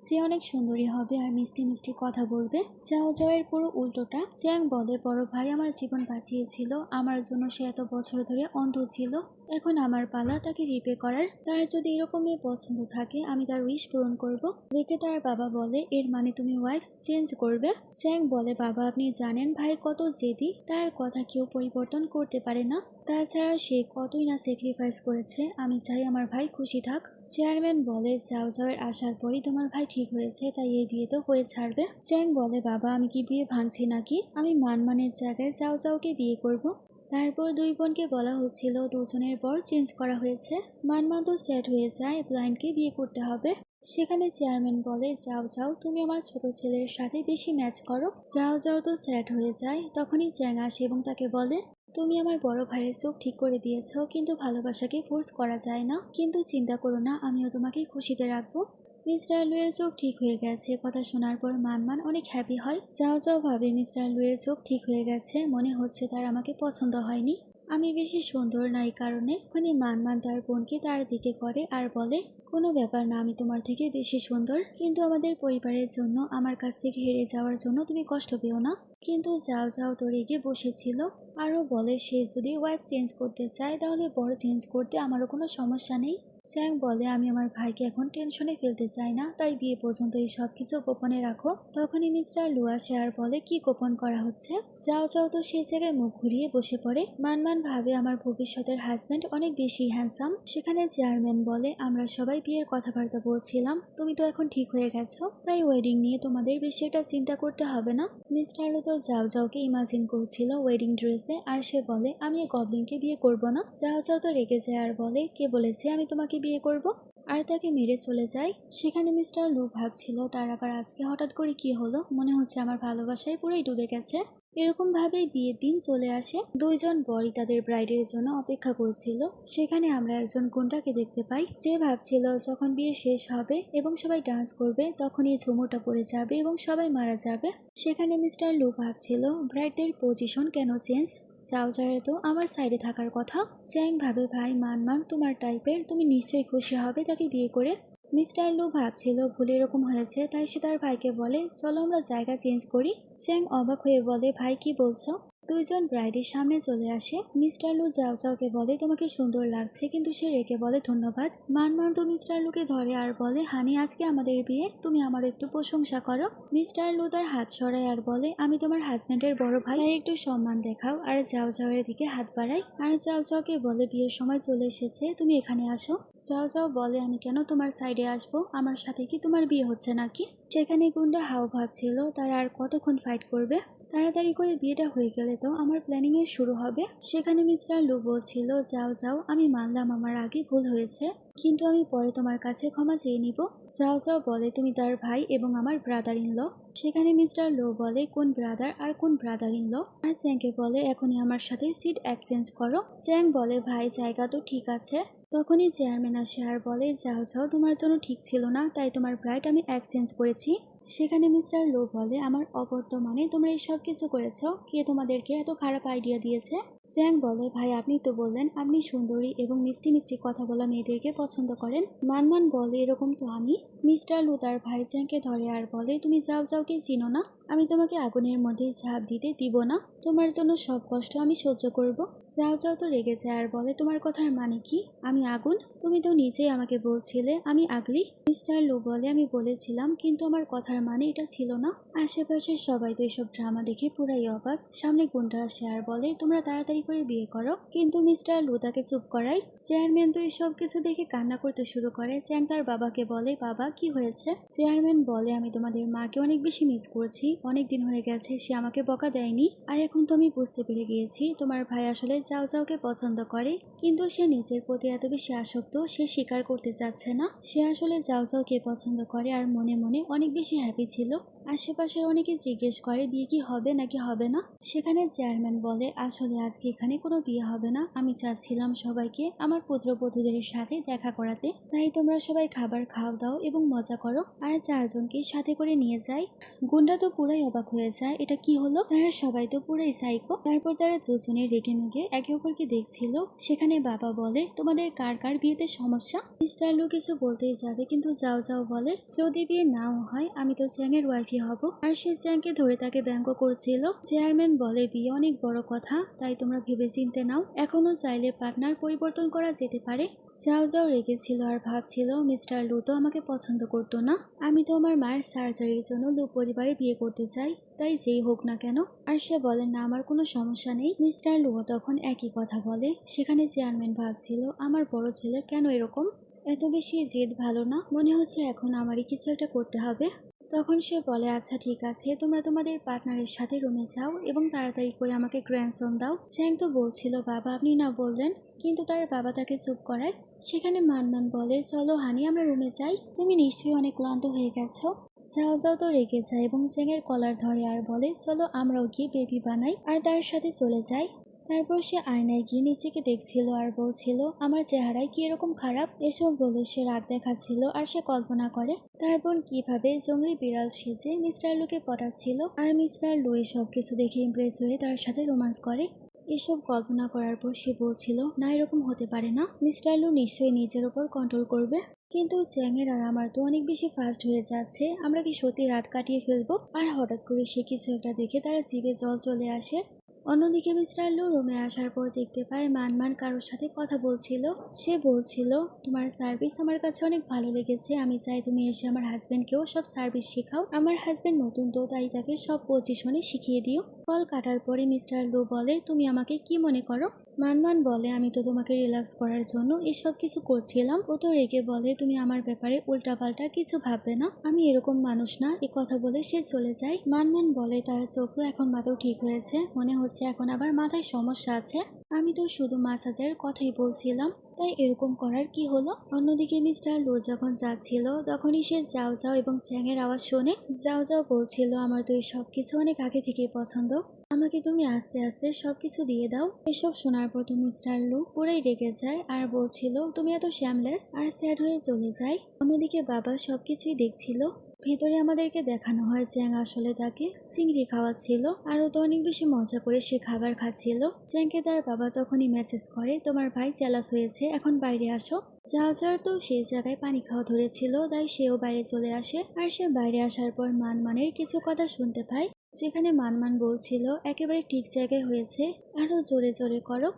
সে অনেক সুন্দরী হবে আর মিষ্টি মিষ্টি কথা বলবে। যাও যাওয়ের পুরো উল্টোটা। চ্যাং বলে বড় ভাই আমার জীবন বাঁচিয়েছিল, আমার জন্য সে এত বছর ধরে অন্ধ ছিল, এখন আমার পালা তাকে রিপে করার। তার যদি এরকম মেয়ে পছন্দ থাকে আমি তার উইশ পূরণ করব। রেখে তার বাবা বলে এর মানে তুমি ওয়াইফ চেঞ্জ করবে। চ্যাং বলে বাবা আপনি জানেন ভাই কত জেদি, তার কথা কেউ পরিবর্তন করতে পারে না, তাছাড়া সে কতই না স্যাক্রিফাইস করেছে, আমি চাই আমার ভাই খুশি থাক। চেয়ারম্যান বলে যাও যাওয়ের আসার পরই তোমার ভাই ঠিক হয়েছে, তাই এই বিয়ে তো হয়ে ছাড়বে। চ্যাং বলে বাবা আমি কি বিয়ে ভাঙছি নাকি, আমি মানমানের জায়গায় যাও যাওকে বিয়ে করব। তারপর দুই বোনকে বলা হচ্ছিল দুজনের পর চেঞ্জ করা হয়েছে। মানমান তো সেট হয়ে যায় ব্লাইন্ডকে বিয়ে করতে হবে। সেখানে চেয়ারম্যান বলে যাও যাও তুমি আমার ছোট ছেলের সাথে বেশি ম্যাচ করো। যাও যাও তো সেট হয়ে যায়। তখনই চ্যাং আসে এবং তাকে বলে তুমি আমার বড় ভাইয়ের চোখ ঠিক করে দিয়েছো, কিন্তু ভালোবাসাকে ফোর্স করা যায় না, কিন্তু চিন্তা করো না আমিও তোমাকে খুশিতে রাখবো। মিস্টার লুয়ের চোখ ঠিক হয়ে গেছে কথা শোনার পর মানমান অনেক হ্যাপি হয়। যাও যাও ভাবে মিস্টার লুয়ের চোখ ঠিক হয়ে গেছে, মনে হচ্ছে তার আমাকে পছন্দ হয়নি, আমি বেশি সুন্দর না এই কারণে। ওখানে মানমান তার বোনকে তার দিকে করে আর বলে কোনো ব্যাপার না, আমি তোমার থেকে বেশি সুন্দর, কিন্তু আমাদের পরিবারের জন্য আমার কাছ থেকে হেরে যাওয়ার জন্য তুমি কষ্ট পেও না। কিন্তু যাও যাও তো রেগে বসেছিল। আরও বলে সে যদি ওয়াইফ চেঞ্জ করতে চায় তাহলে বড় চেঞ্জ করতে আমারও কোনো সমস্যা নেই। চ্যাং বলে আমি আমার ভাইকে এখন টেনশনে ফেলতে চাই না, তাই বিয়ে পর্যন্ত এই সব কিছু গোপনে রাখো। তখনই মিস্টার লুয়া শেয়ার বলে কি গোপন করা হচ্ছে। যাও যাও তো সেই জায়গায় মুখ ঘুরিয়ে বসে পড়ে। মানমান ভাবে আমার ভবিষ্যতের হাজব্যান্ড অনেক বেশি হ্যান্ডসাম। সেখানে চেয়ারম্যান বলে আমরা সবাই বিয়ের কথাবার্তা বলছিলাম, তুমি তো এখন ঠিক হয়ে গেছো, তাই ওয়েডিং নিয়ে তোমাদের বেশি একটা চিন্তা করতে হবে না। মিস্টার লু তো যাও যাওকে ইমাজিন করছিল ওয়েডিং ড্রেসে, আর সে বলে আমি এই গবলিনকে বিয়ে করব না। যাও যাও তো রেগে যায় আর বলে কে বলেছে আমি তোমাকে বিয়ে করব, আর তাকে মেরে চলে যায়। সেখানে মিস্টার লু ভাবছিল তার আবার আজকে হঠাৎ করে কি হলো, মনে হচ্ছে আমার ভালোবাসায় পুরোই ডুবে গেছে। এরকম ভাবে বিয়ের দিন চলে আসে। দুইজন বরই তাদের ব্রাইডের জন্য অপেক্ষা করছিল। সেখানে আমরা একজন গুন্ডাকে দেখতে পাই যে ভাবছিল যখন বিয়ে শেষ হবে এবং সবাই ডান্স করবে তখনই ঝুমুরটা পড়ে যাবে এবং সবাই মারা যাবে। সেখানে মিস্টার লু ভাবছিল ব্রাইডদের পজিশন কেন চেঞ্জ, যাও যাওয়ের তো আমার সাইডে থাকার কথা। চ্যাং ভাবে ভাই মানমান তোমার টাইপের, তুমি নিশ্চয়ই খুশি হবে তাকে বিয়ে করে। মিস্টার লু ভাবছিল ভুল এরকম হয়েছে, তাই সে তার ভাইকে বলে চলো আমরা জায়গা চেঞ্জ করি। চ্যাং অবাক হয়ে বলে ভাই কি বলছো। দুইজন ব্রাইডের সামনে চলে আসে। মিস্টার লু যাও যাওকে বলে তোমাকে সুন্দর লাগছে, কিন্তু সে রেখে বলে ধন্যবাদ। মানমান তো মিস্টার লুকে ধরে আর বলে হানি আজকে আমাদের বিয়ে, তুমি আমার একটু প্রশংসা করো। মিস্টার লু তার হাত সরায় আর বলে আমি তোমার হাজবেন্ডের বড় ভাই, তাই একটু সম্মান দেখাও। আর যাও যাওয়ের দিকে হাত বাড়াই আর যাও যাওকে বলে বিয়ের সময় চলে এসেছে, তুমি এখানে আসো। যাও যাও বলে আমি কেন তোমার সাইডে আসবো, আমার সাথে কি তোমার বিয়ে হচ্ছে নাকি। সেখানে গুন্ডা হাও ভাবছিল তারা আর কতক্ষণ ফাইট করবে, তাড়াতাড়ি করে বিয়েটা হয়ে গেলে তো আমার প্ল্যানিং এর শুরু হবে। সেখানে মিস্টার লু বলছিল যাও যাও আমি মানলাম আমার আগে ভুল হয়েছে, কিন্তু আমি পরে তোমার কাছে ক্ষমা চেয়ে নিব। যাও যাও বলে তুমি তার ভাই এবং আমার ব্রাদার ইন ল। সেখানে মিস্টার লো বলে কোন ব্রাদার আর কোন ব্রাদার ইন ল। আর চ্যাংকে বলে এখনই আমার সাথে সিট এক্সচেঞ্জ করো। চ্যাং বলে ভাই জায়গা তো ঠিক আছে। তখনই চেয়ারম্যান আসে আর বলে যাও যাও তোমার জন্য ঠিক ছিল না, তাই তোমার ব্রাইড আমি এক্সচেঞ্জ করেছি। সেখানে মিস্টার লো বলে আমার অবর্তমানে তোমরা এই সব কিছু করেছো, কে তোমাদেরকে এত খারাপ আইডিয়া দিয়েছে। চ্যাং বলে ভাই আপনি তো বললেন আপনি সুন্দরী এবং মিষ্টি মিষ্টি কথা বলা মেয়েদেরকে পছন্দ করেন। মানমান বলে এরকম তো আমি। মিস্টার লু তার ভাই চ্যাংকে ধরে আর বলে তুমি যাও যাওকে চিনো না, আমি তোমাকে আগুনের মধ্যে ঝাঁপ দিতে দিব না, তোমার জন্য সব কষ্ট আমি সহ্য করব। যাও যাও তো রেগে যায় আর বলে তোমার কথার মানে কি, আমি আগুন, তুমি তো নিজেই আমাকে বলছিলে আমি আগলি। মিস্টার লু বলে আমি বলেছিলাম, কিন্তু আমার কথার মানে এটা ছিল না। আশেপাশের সবাই তো এসব ড্রামা দেখে পুরাই অবাক। সামনে গুন্ডা আসে আর বলে তোমরা তাড়াতাড়ি করে বিয়ে করো, কিন্তু মিস্টার লু তাকে চুপ করায়। চেয়ারম্যান তো এসব কিছু দেখে কান্না করতে শুরু করে। চ্যাং তার বাবাকে বলে বাবা কি হয়েছে। চেয়ারম্যান বলে আমি তোমাদের মাকে অনেক বেশি মিস করছি, অনেক দিন হয়ে গেছে সে আমাকে বকা দেয়নি, আর এখন তো আমি বুঝতে পেরে গিয়েছি তোমার ভাই আসলে যাও যাওকে পছন্দ করে, কিন্তু সে নিজের প্রতি এত বেশি আসক্ত সে স্বীকার করতে চাচ্ছে না। সে আসলে যাও যাওকে পছন্দ করে আর মনে মনে অনেক বেশি হ্যাপি ছিল। আশেপাশের অনেকে জিজ্ঞেস করে বিয়ে কি হবে নাকি হবে না। সেখানে চেয়ারম্যান বলে, আসলে আজকে এখানে কোনো বিয়ে হবে না, আমি চাচ্ছিলাম সবাইকে আমার পুত্রবধূদের সাথে দেখা করাতে, তাই তোমরা সবাই খাবার খাও দাও এবং মজা করো, আর চারজনকে সাথে করে নিয়ে যাই। গুন্ডা তো পুরাই অবাক হয়ে যায়, এটা কি হলো, তারা সবাই তো পুরাই সাইকো। তারপর তারা দুজনে রেগে মেগে একে অপরকে দেখছিল। সেখানে বাবা বলে, তোমাদের কার কার বিয়েতে সমস্যা। মিস্টার লু কিছু বলতেই যাবে, কিন্তু যাও যাও বলে, যদি বিয়ে নাও হয় আমি তো চ্যাংয়ের ওয়াইফই হব। আর সে চ্যাংকে ধরে তাকে ব্যঙ্গ করছিল। চেয়ারম্যান বলে, বিয়ে অনেক বড় কথা, তাই তোমরা ভেবে চিনতে নাও, এখনো চাইলে পার্টনার পরিবর্তন করা যেতে পারে। যাও যাও রেগেছিল আর ভাবছিল, মিস্টার লু তো আমাকে পছন্দ করতো না, আমি তো আমার মায়ের সার্জারির জন্য লু পরিবারে বিয়ে করতে চাই, তাই যেই হোক না কেন। আর সে বলে, না আমার কোনো সমস্যা নেই। মিস্টার লুও তখন একই কথা বলে। সেখানে চেয়ারম্যান ভাবছিল, আমার বড় ছেলে কেন এরকম, এত বেশি জেদ ভালো না, মনে হচ্ছে এখন আমারই কিছু একটা করতে হবে। তখন সে বলে, আচ্ছা ঠিক আছে, তোমরা তোমাদের পার্টনারের সাথে রুমে যাও এবং তাড়াতাড়ি করে আমাকে গ্র্যান্ডসন দাও। চ্যাং তো বলছিল, বাবা আপনি না বললেন, কিন্তু তার বাবা তাকে চুপ করায়। সেখানে মানমান বলে, চলো হানি আমরা রুমে যাই, তুমি নিশ্চয়ই অনেক ক্লান্ত হয়ে গেছো। যাও যাও তো রেগে যায় এবং চ্যাংয়ের কলার ধরে আর বলে, চলো আমরাও গিয়ে বেবি বানাই, আর তার সাথে চলে যাই। তারপর সে আয়নায় গিয়ে নিজেকে দেখছিল আর বলছিল, আমার চেহারায় কি এরকম খারাপ। এসব বলে সে রাগ দেখাচ্ছিল আর সে কল্পনা করে তার বোন কিভাবে জংলি বিড়াল সেজে মিস্টার লুকে পটাচ্ছিল, আর মিস্টার লু সব কিছু দেখে ইমপ্রেস হয়ে তার সাথে রোমান্স করে। এসব কল্পনা করার পর সে বলছিল, না এরকম হতে পারে না, মিস্টার লু নিশ্চয়ই নিজের উপর কন্ট্রোল করবে। কিন্তু চ্যাংয়ের আর আমার তো অনেক বেশি ফাস্ট হয়ে যাচ্ছে, আমরা কি সত্যি রাত কাটিয়ে ফেলবো। আর হঠাৎ করে সে কিছু একটা দেখে তারা জিভে জল চলে আসে। অন্যদিকে মিস্টার লু রুমে আসার পর দেখতে পায় মানমান কারোর সাথে কথা বলছিল। সে বলছিল, তোমার সার্ভিস আমার কাছে অনেক ভালো লেগেছে, আমি চাই তুমি এসে আমার হাজবেন্ডকেও সব সার্ভিস শেখাও, আমার হাজবেন্ড নতুন তো তাই তাকে সব পজিশনে শিখিয়ে দিও। কল কাটার পরে মিস্টার লু বলে, তুমি আমাকে কি মনে করো। মানমান বলে, আমি তো তোমাকে রিল্যাক্স করার জন্য এসব কিছু করছিলাম। ও তো রেগে বলে, তুমি আমার ব্যাপারে উল্টাপাল্টা কিছু ভাববে না, আমি এরকম মানুষ না। এ কথা বলে সে চলে যায়। মানমান বলে, তার চোখও এখন মাত্র ঠিক হয়েছে, মনে হচ্ছে এখন আবার মাথায় সমস্যা আছে, আমি তো শুধু মাসাজের কথাই বলছিলাম, তাই এরকম করার কি হলো। অন্যদিকে মিস্টার লু যখন যাচ্ছিল তখনই সে যাও যাও এবং চ্যাংয়ের আওয়াজ শোনে। যাও যাও বলছিল, আমার তো এই সব কিছু অনেক আগে থেকেই পছন্দ, আমাকে তুমি আস্তে আস্তে সবকিছু দিয়ে দাও। এসব শোনার পর তো মিস্টার লু পুরাই রেগে যায় আর বলছিল, তুমি এত শ্যামলেস, আর স্যাড হয়ে চলে যায়। অন্যদিকে বাবা সবকিছুই দেখছিল। ভেতরে আমাদেরকে দেখানো হয় চ্যাং আসলে তাকে চিংড়ি খাওয়াচ্ছিল, আর ও তো অনেক বেশি মজা করে সে খাবার খাচ্ছিল। চ্যাংকে তার বাবা তখনই মেসেজ করে, তোমার ভাই জেলাস হয়েছে, এখন বাইরে আসো। যাও যাওয়ার তো সেই জায়গায় পানি খাওয়া ধরেছিল, তাই সেও বাইরে চলে আসে। আর সে বাইরে আসার পর মানমানের কিছু কথা শুনতে পায়, যেখানে মানমান বলছিল, একেবারে ঠিক জায়গায় হয়েছে, আরো জোরে জোরে করো।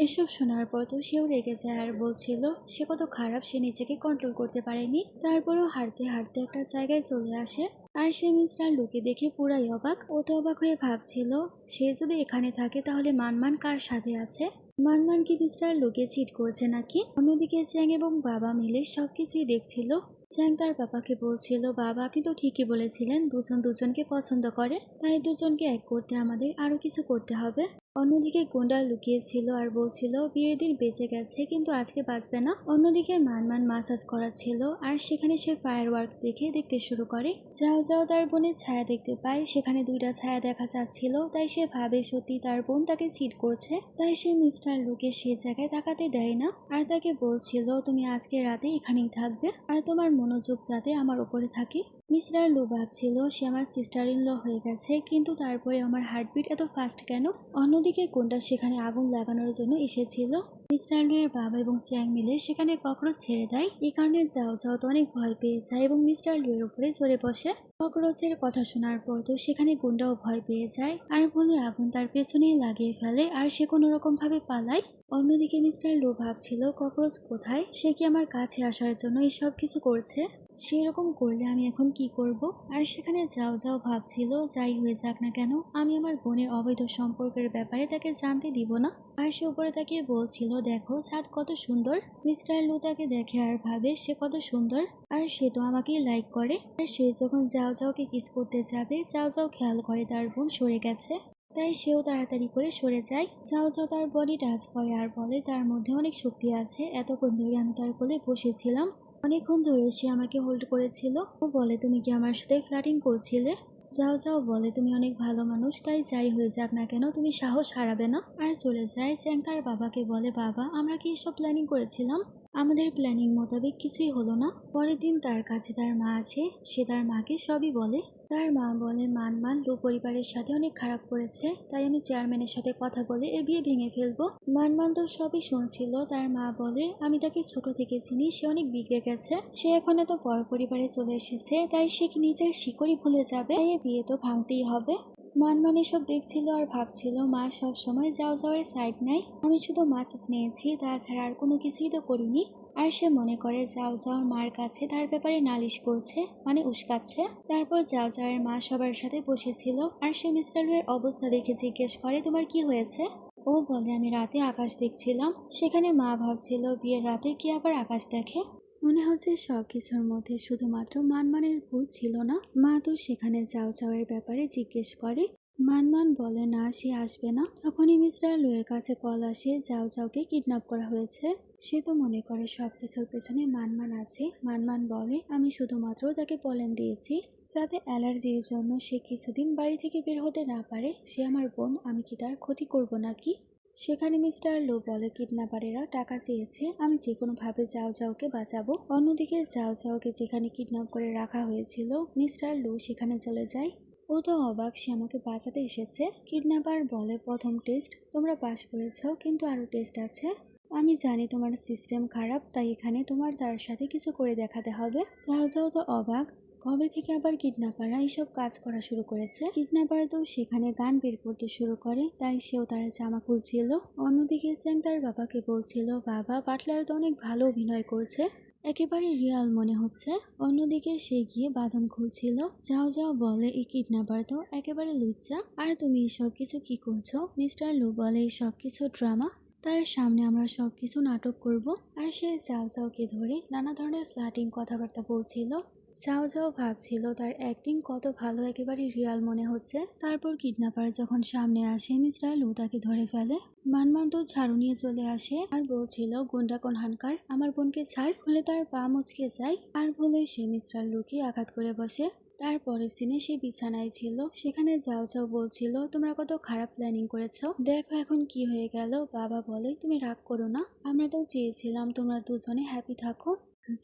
এসব শোনার পর তো সেও রেগে যায় আর বলছিল, সে কত খারাপ, সে নিজেকে কন্ট্রোল করতে পারেনি। তারপরেও হাঁটতে হাঁটতে একটা জায়গায় চলে আসে, আর সে মিস্টার লুকে দেখে পুরাই অবাক। ও তো অবাক হয়ে ভাবছিল, সে যদি এখানে থাকে তাহলে মানমান কার সাথে আছে, মানমান কি মিস্টার লুকে চিট করছে নাকি। অন্যদিকে চ্যাং এবং বাবা মিলে সবকিছুই দেখছিল। চ্যাং তার বাবাকে বলছিল, বাবা আপনি তো ঠিকই বলেছিলেন, দুজন দুজনকে পছন্দ করে, তাই দুজনকে এক করতে আমাদের আরো কিছু করতে হবে। অন্যদিকে গুন্ডা লুকিয়েছিল আর বলছিল, বিয়ের দিন বেঁচে গেছে কিন্তু আজকে বাঁচবে না। অন্যদিকে মানমান মাসাজ করাচ্ছিল, আর সেখানে সে ফায়ারওয়ার্ক দেখতে শুরু করে। যাও যাও তার বোনের ছায়া দেখতে পায়, সেখানে দুইটা ছায়া দেখা যাচ্ছিল, তাই সে ভাবে সত্যি তার বোন তাকে চিট করছে, তাই সে মিস্টার লুকে সেই জায়গায় তাকাতে দেয় না, আর তাকে বলছিল, তুমি আজকে রাতে এখানেই থাকবে, আর তোমার মনোযোগ যাতে আমার উপরে থাকে। মিস্টার লু ভাবছিল, সে আমার সিস্টার ইন ল হয়ে গেছে, কিন্তু তারপরে আমার হার্টবিট এত ফাস্ট কেন। অন্যদিকে কোনটা সেখানে আগুন লাগানোর জন্য এসেছিল। মিস্টার লু এর বাবা এবং চ্যাং মিলে সেখানে ককরোচ ছেড়ে দেয়, এই কারণে যাও যাও তো অনেক ভয় পেয়ে যায় এবং মিস্টার লু এর উপরে চড়ে বসে। ককরোচের কথা শোনার পর তো সেখানে গুন্ডাও ভয় পেয়ে যায় আর বলে আগুন তার পেছনেই লাগিয়ে ফেলে, আর সে কোনো রকম ভাবে পালায়। অন্যদিকে মিস্টার লু ভাবছিল, ককরোচ কোথায়, সে কি আমার কাছে আসার জন্য এই সব কিছু করছে, সেরকম করলে আমি এখন কি করব। আর সেখানে যাও যাও ভাবছিল, যাই হয়ে যাক না কেন, আমি আমার বোনের অবৈধ সম্পর্কের ব্যাপারে তাকে জানতে দিব না। আর সে উপরে তাকিয়ে বলছিল, দেখো ছাদ কত সুন্দর। মিস্টার লু তাকে দেখে আর ভাবে সে কত সুন্দর, আর সে তো আমাকেই লাইক করে। আর সে যখন যাও যাওকে কিস করতে যাবে, যাও যাও খেয়াল করে তার বোন সরে গেছে, তাই সেও তাড়াতাড়ি করে সরে যায়। যাও যাও তার বডি টাচ করে আর বলে, তার মধ্যে অনেক শক্তি আছে, এতক্ষণ ধরে আমি তার কোলে বসেছিলাম, অনেকক্ষণ ধরে সে আমাকে হোল্ড করেছিল। ও বলে, তুমি কি আমার সাথে ফ্লার্টিং করছিলে। যাও যাও বলে তুমি অনেক ভালো মানুষ, তাই যাই হয়ে যাক না কেন তুমি সাহস হারাবে না। আর চলে যায়। চ্যাং তার বাবাকে বলে, বাবা আমরা কি সব প্ল্যানিং করেছিলাম, আমাদের প্ল্যানিং মোতাবেক কিছুই হলো না। পরের দিন তার কাছে তার মা আছে, সে তার মাকে সবই বলে। তার মা বলে, মান লু পরিবারের সাথে অনেক খারাপ করেছে, তাই আমি চেয়ারম্যানের সাথে কথা বলে এ বিয়ে ভেঙে ফেলবো। মান তো সবই শুনছিল। তার মা বলে, আমি তাকে ছোট থেকে চিনি, সে অনেক বিগড়ে গেছে, সে এখন এত বড় পরিবারে চলে এসেছে, তাই সে কি নিজের শিকড়ই ভুলে যাবে, তাই এ বিয়ে তো ভাঙতেই হবে। মান এসব দেখছিল আর ভাবছিল, মা সব সময় যাও যাওয়ার সাইড নাই, আমি শুধু মাসাজ নিয়েছি, তাছাড়া আর কোনো কিছুই তো করিনি। আর সে মনে করে যাও যাওয়ার মার কাছে তার ব্যাপারে নালিশ করছে, মানে উস্কাচ্ছে। তারপর যাও যাওয়ার মা সবার সাথে বসেছিল, আর সে মিস্টার লুয়ের অবস্থা দেখে জিজ্ঞেস করে, তোমার কি হয়েছে? ও বলে, আমি রাতে আকাশ দেখছিলাম। সেখানে মা ভাবছিল, বিয়ের রাতে কি আবার আকাশ দেখে। মনে হচ্ছে সবকিছুর মধ্যে শুধুমাত্র মানের ভুল ছিল না। মা তো সেখানে যাও যাওয়ার ব্যাপারে জিজ্ঞেস করে। মান বলে না, সে আসবে না। তখনই মিস্টার লুয়ের কাছে কল আসে, যাও যাওকে কিডন্যাপ করা হয়েছে। সে তো মনে করে সবকিছুর পেছনে মান আছে। মান বলে, আমি শুধুমাত্র তাকে পলেন দিয়েছি যাতে অ্যালার্জির জন্য সে কিছুদিন বাড়ি থেকে বের হতে না পারে। সে আমার বোন, আমি কি তার ক্ষতি করব নাকি? সেখানে মিস্টার লু বলে, কিডন্যাপারেরা টাকা চেয়েছে, আমি যে কোনোভাবে যাও যাওকে বাঁচাবো। অন্যদিকে যাও যাওকে যেখানে কিডন্যাপ করে রাখা হয়েছিল, মিস্টার লু সেখানে চলে যায়। ও তো অবাক, সে আমাকে বাঁচাতে এসেছে। কিডন্যাপার বলে, প্রথম টেস্ট তোমরা পাশ করেছো, কিন্তু আরও টেস্ট আছে। আমি জানি তোমার সিস্টেম খারাপ, তাই এখানে তোমার তার সাথে কিছু করে দেখাতে হবে। যাও যাও তো অবাক, কবে থেকে আবার কিডন্যাপাররা এইসব কাজ করা শুরু করেছে। কিডন্যাপার তো সেখানে গান বের করতে শুরু করে, তাই সেও তার জামা খুলছিল। অন্যদিকে চ্যাং তার বাবাকে বলছিল, বাবা বাটলার তো অনেক ভালো অভিনয় করছে, একেবারে রিয়াল মনে হচ্ছে। অন্যদিকে সে গিয়ে বাঁধন খুলছিল। যাও যাও বলে, এই কিডন্যাপার তো একেবারে লুচ্চা, আর তুমি সব কিছু কি করছো? মিস্টার লু বলে, এই সব কিছু ড্রামা, তার সামনে আমরা সবকিছু নাটক করব। আর সে যাও যাওকে ধরে নানা ধরনের ফ্ল্যাটিং কথাবার্তা বলছিল। যাও যাও ভাবছিল তার অ্যাক্টিং কত ভালো, একেবারে রিয়াল মনে হচ্ছে। তারপর কিডন্যাপার যখন সামনে আসে, মিস্টার লু তাকে ধরে ফেলে। মান তো ঝাড়ু নিয়ে চলে আসে আর বলছিল, গুন্ডা কোন হানকার, আমার বোনকে ছাড়, হলে তার পা মুচকে যায়। আর বলে সে মিস্টার লুকে আঘাত করে বসে। তারপরে সিনে সে বিছানায় ছিল। সেখানে যাও যাও বলছিল, তোমরা কত খারাপ প্ল্যানিং করেছো, দেখো এখন কি হয়ে গেল। বাবা বলে, তুমি রাগ করো না, আমরা তো চেয়েছিলাম তোমরা দুজনে হ্যাপি থাকো।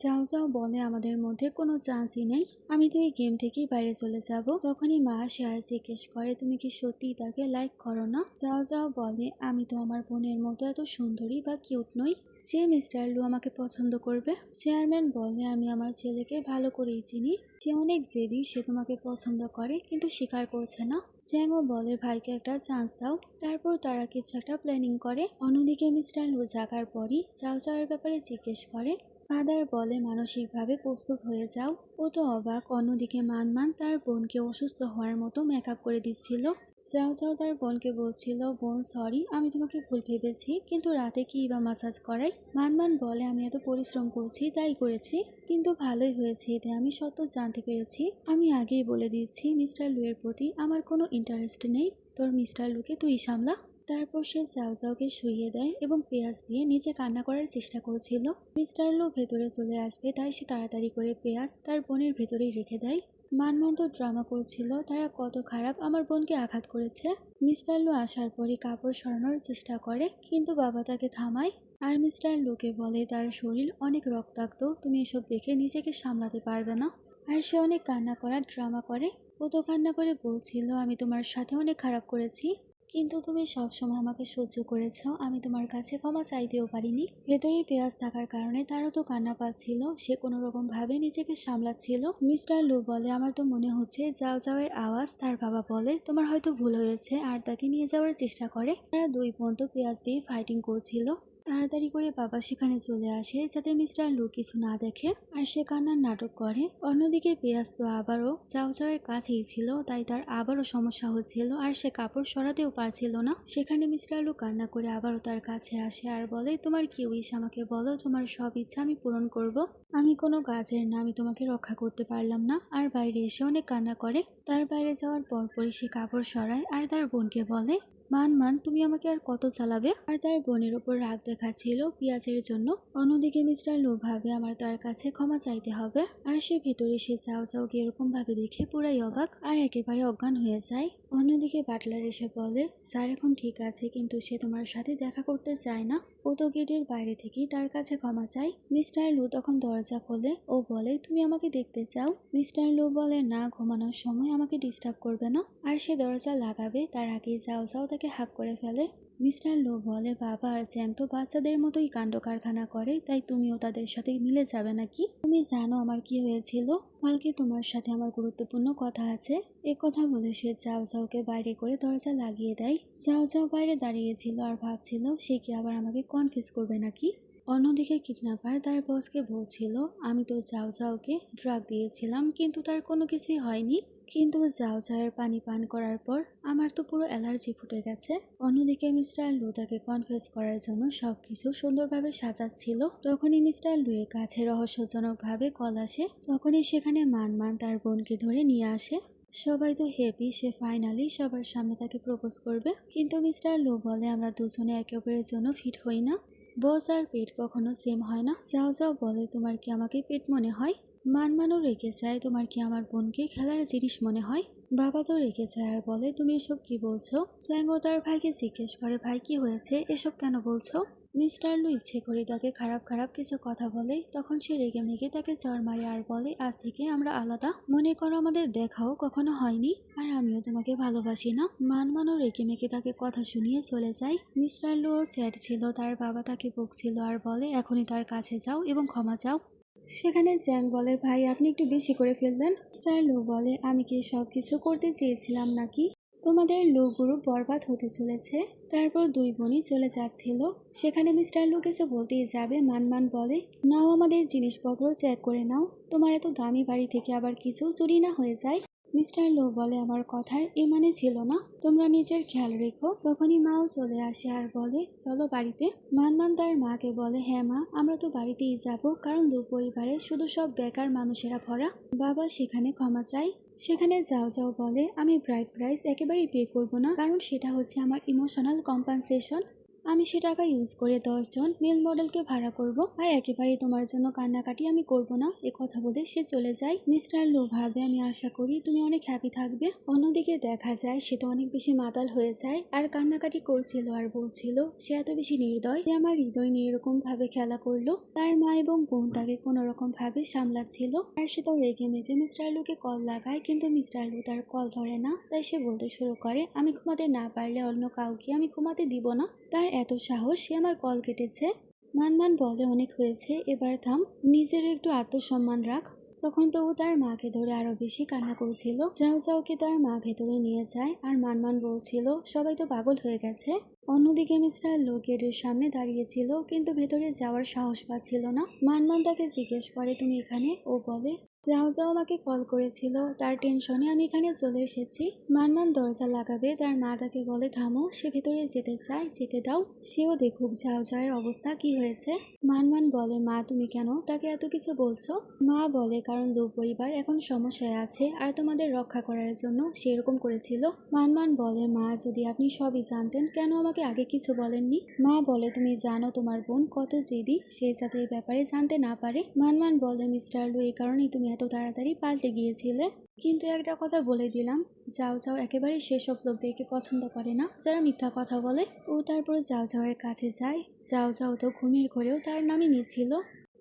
যাও যাও বলে, আমাদের মধ্যে কোনো চান্সই নেই, আমি তো এই গেম থেকেই বাইরে চলে যাব। তখনই মা আসে আর জিজ্ঞেস করে, তুমি কি সত্যিই তাকে লাইক করো না? যাও যাও বলে, আমি তো আমার বোনের মতো এত সুন্দরী বা কিউট নই যে মিস্টার লু আমাকে পছন্দ করবে। চেয়ারম্যান বলে, আমি আমার ছেলেকে ভালো করেই চিনি, সে অনেক জেদি, সে তোমাকে পছন্দ করে কিন্তু স্বীকার করছে না। চ্যাংও বলে, ভাইকে একটা চান্স দাও। তারপর তারা কিছু একটা প্ল্যানিং করে। অন্যদিকে মিস্টার লু জাগার পরই যাও যাওয়ার ব্যাপারে জিজ্ঞেস করে। ফাদার বলে, মানসিকভাবে প্রস্তুত হয়ে যাও। ও তো অবাক। অন্যদিকে মান তার বোনকে অসুস্থ হওয়ার মতো মেকআপ করে দিচ্ছিল। যাও যাও তার বোনকে বলছিল, বোন সরি, আমি তোমাকে ভুল ভেবেছি, কিন্তু রাতে কি বা মাসাজ করাই? মান বলে, আমি এত পরিশ্রম করছি তাই করেছি, কিন্তু ভালোই হয়েছে, এতে আমি সত্য জানতে পেরেছি। আমি আগেই বলে দিচ্ছি, মিস্টার লুয়ের প্রতি আমার কোনো ইন্টারেস্ট নেই, তোর মিস্টার লুকে তুই সামলা। তারপর সে যাও যাওকে শুইয়ে দেয় এবং পেঁয়াজ দিয়ে নিচে কান্না করার চেষ্টা করছিল। মিস্টার লু ভেতরে চলে আসবে, তাই সে তাড়াতাড়ি করে পেঁয়াজ তার বোনের ভেতরেই রেখে দেয়। মান তো ড্রামা করছিল, তারা কত খারাপ, আমার বোনকে আঘাত করেছে। মিস্টার লু আসার পরই কাপড় সরানোর চেষ্টা করে, কিন্তু বাবা তাকে থামায়। আর মিস্টার লুকে বলে, তার শরীর অনেক রক্তাক্ত, তুমি এসব দেখে নিজেকে সামলাতে পারবে না। আর সে অনেক কান্না করার ড্রামা করে। ও তো কান্না করে বলছিল, আমি তোমার সাথে অনেক খারাপ করেছি, কিন্তু তুমি সবসময় আমাকে সহ্য করেছ, আমি তোমার কাছে ক্ষমা চাইতেও পারিনি। ভেতরে পেঁয়াজ থাকার কারণে তারও তো কান্না পাচ্ছিল, সে কোনো রকম ভাবে নিজেকে সামলাচ্ছিল। মিস্টার লু বলে, আমার তো মনে হচ্ছে যাও যাওয়ের আওয়াজ। তার বাবা বলে, তোমার হয়তো ভুল হয়েছে, আর তাকে নিয়ে যাওয়ার চেষ্টা করে। তারা দুই বোন তো পেঁয়াজ দিয়ে ফাইটিং করছিল। তাড়াতাড়ি করে বাবা সেখানে চলে আসে যাতে মিস্টার লু কিছু না দেখে, আর সে কান্নার নাটক করে। অন্যদিকে পেঁয়াজ তো আবারও যাও যাওয়ের কাছেই ছিল, তাই তার আবারও সমস্যা হচ্ছিল, আর সে কাপড় সরাতেও পারছিল না। সেখানে মিস্টার লু কান্না করে আবারও তার কাছে আসে আর বলে, তোমার কি উইশ আমাকে বলো, তোমার সব ইচ্ছা আমি পূরণ করব। আমি কোনো কাজের না, আমি তোমাকে রক্ষা করতে পারলাম না। আর বাইরে এসে অনেক কান্না করে। তার বাইরে যাওয়ার পরপরই সে কাপড় সরায় আর তার বোনকে বলে, মান মান তুমি আমাকে আর কত চালাবে? আর তার বোনের ওপর রাগ দেখাচ্ছিল পেঁয়াজের জন্য। অন্যদিকে মিস্টার লু ভাবে আমার তার কাছে ক্ষমা চাইতে হবে। আর সে ভেতরে সে চাও চাওকে এরকম ভাবে দেখে পুরাই অবাক আর একেবারে অজ্ঞান হয়ে যায়। অন্যদিকে বাটলার এসে বলে, স্যার এখন ঠিক আছে, কিন্তু সে তোমার সাথে দেখা করতে চায় না। ও তো গেটের বাইরে থেকেই তার কাছে ক্ষমা চায়। মিস্টার লু তখন দরজা খোলে। ও বলে, তুমি আমাকে দেখতে চাও? মিস্টার লু বলে, না, ঘুমানোর সময় আমাকে ডিস্টার্ব করবে না। আর সে দরজা লাগাবে তার আগেই যাও যাও তাকে হাক করে ফেলে। মিস্টার লো বলে, বাবা আর চ্যাং তো বাচ্চাদের মতোই কাণ্ড কারখানা করে, তাই তুমিও তাদের সাথে মিলে যাবে নাকি? তুমি জানো আমার কি হয়েছিল? কালকে তোমার সাথে আমার গুরুত্বপূর্ণ কথা আছে। এ কথা বলে সে চাও চাওকে বাইরে করে দরজা লাগিয়ে দেয়। চাও চাও বাইরে দাঁড়িয়েছিল আর ভাবছিল সে কি আবার আমাকে কনফিউজ করবে নাকি। অন্যদিকে কিডন্যাপার তার বসকে বলছিল, আমি তো চাও চাওকে ড্রাগ দিয়েছিলাম, কিন্তু তার কোনো কিছুই হয়নি। কিন্তু চাও চাওয়ের পানি পান করার পর আমার তো পুরো অ্যালার্জি ফুটে গেছে। অন্যদিকে মিস্টার লু তাকে কনফেস করার জন্য সবকিছু সুন্দরভাবে সাজাচ্ছিল। তখনই মিস্টার লু এর কাছে রহস্যজনকভাবে কল আসে। তখনই সেখানে মান মান তার বোনকে ধরে নিয়ে আসে। সবাই তো হ্যাপি সে ফাইনালি সবার সামনে তাকে প্রপোজ করবে। কিন্তু মিস্টার লু বলে, আমরা দুজনে একে অপরের জন্য ফিট হই না। বস আর পেট কখনো সেম হয় না। যাও যাও বলে, তোমার কি আমাকে পেট মনে হয়? মানমানও রেখে যায়, তোমার কি আমার বোনকে খেলার জিনিস মনে হয়? বাবা তো রেখে যায় আর বলে, তুমি এসব কি বলছো? চ্যাঙ্গো তার ভাইকে জিজ্ঞেস করে, ভাই কি হয়েছে, এসব কেন বলছো? মিস্টার লু ইচ্ছে করে তাকে খারাপ খারাপ কিছু কথা বলে। তখন সে রেগে মেগে তাকে চড় মারে আর বলে, আজ থেকে আমরা আলাদা। মনে করো আমাদের দেখাও কখনো হয়নি, আর আমিও তোমাকে ভালোবাসি না। মানমানও রেগে মেগে তাকে কথা শুনিয়ে চলে যায়। মিস্টার লু স্যাড ছিল, তার বাবা তাকে বকছিল আর বলে, এখনই তার কাছে যাও এবং ক্ষমা চাও। সেখানে জ্যাং বলে, ভাই আপনি একটু বেশি করে ফেললেন। মিস্টার লু বলে, আমি কি সব কিছু করতে চেয়েছিলাম নাকি? তোমাদের লু গ্রুপ বরবাদ হতে চলেছে। তারপর দুই বোনই চলে যাচ্ছিল। সেখানে মিস্টার লু কিছু বলতেই যাবে, মান বলে, নাও আমাদের জিনিসপত্র চেক করে নাও, তোমার এত দামি বাড়ি থেকে আবার কিছু চুরি না হয়ে যায়। মিস্টার লো বলে, আমার কথার এ মানে ছিল না, তোমরা নিজের খেয়াল রেখো। তখনই মাও চলে আসে আর বলে, চলো বাড়িতে। মান তার মাকে বলে, হ্যাঁ মা, আমরা তো বাড়িতেই যাব, কারণ দু পরিবারে শুধু সব বেকার মানুষেরা ভরা। বাবা সেখানে ক্ষমা চাই। সেখানে যাও যাও বলে, আমি ব্রাইড প্রাইস একেবারেই পে করব না, কারণ সেটা হচ্ছে আমার ইমোশনাল কম্পেনসেশন। আমি সে টাকা ইউজ করে 10 জন মেল মডেলকে ভাড়া করব, আর একেবারেই তোমার জন্য কান্নাকাটি আমি করব না। এ কথা বলে সে চলে যায়। মিস্টার লো ভাবে, আমি আশা করি তুমি অনেক হ্যাপি থাকবে। অন্যদিকে দেখা যায় সে তো অনেক বেশি মাতাল হয়ে যায় আর কান্নাকাটি করছিল আর বলছিল সে এত বেশি নির্দয়, সে আমার হৃদয় নিয়ে এরকম ভাবে খেলা করলো। তার মা এবং বোন তাকে কোনো রকম ভাবে সামলাচ্ছিল আর সে তো রেগে মেগে মিস্টার লুকে কল লাগায়, কিন্তু মিস্টার লু তার কল ধরে না। তাই সে বলতে শুরু করে, আমি ঘুমাতে না পারলে অন্য কাউকে আমি ঘুমাতে দিব না। তার এত সাহস, সে আমার কল কেটেছে। মান বলে, অনেক হয়েছে, এবার থাম, নিজের একটু আত্মসম্মান রাখ। তখন তো ও তার মাকে ধরে আরো বেশি কান্না করছিল। চাও চাওকে তার মা ভেতরে নিয়ে যায় আর মান বলছিল, সবাই তো পাগল হয়ে গেছে। অন্যদিকে মিস্টার লো গেটের সামনে দাঁড়িয়েছিল, কিন্তু ভেতরে যাওয়ার সাহস পাচ্ছিল না। মান তাকে জিজ্ঞেস করে, তুমি এখানে? ও বলে, যাও যাও আমাকে কল করেছিল, তার টেনশনে আমি এখানে চলে এসেছি। মান দরজা লাগাবে, তার মা তাকে বলে, থামো, সে ভেতরে যেতে চায়, যেতে দাও, সেও দেখুক যাও যাওয়ের অবস্থা কি হয়েছে। মান বলে, মা তুমি কেন তাকে এত কিছু বলছো? মা বলে, কারণ লু পরিবার এখন সমস্যায় আছে আর তোমাদের রক্ষা করার জন্য সে এরকম করেছিল। মান বলে, মা যদি আপনি সবই জানতেন কেন আমাকে আগে কিছু বলেননি? মা বলে, তুমি জানো তোমার বোন কত জেদি, সে যাতে এই ব্যাপারে জানতে না পারে। মান বলে, মিস্টার লু এই কারণেই তুমি এত তাড়াতাড়ি পাল্টে গিয়েছিলে। কিন্তু একটা কথা বলে দিলাম, যাও যাও একেবারেই সেসব লোকদেরকে পছন্দ করে না যারা মিথ্যা কথা বলে। ও তারপর যাও যাওয়ের কাছে যায়। যাও যাও তো ঘুমের ঘরেও তার নামই নিচ্ছিল।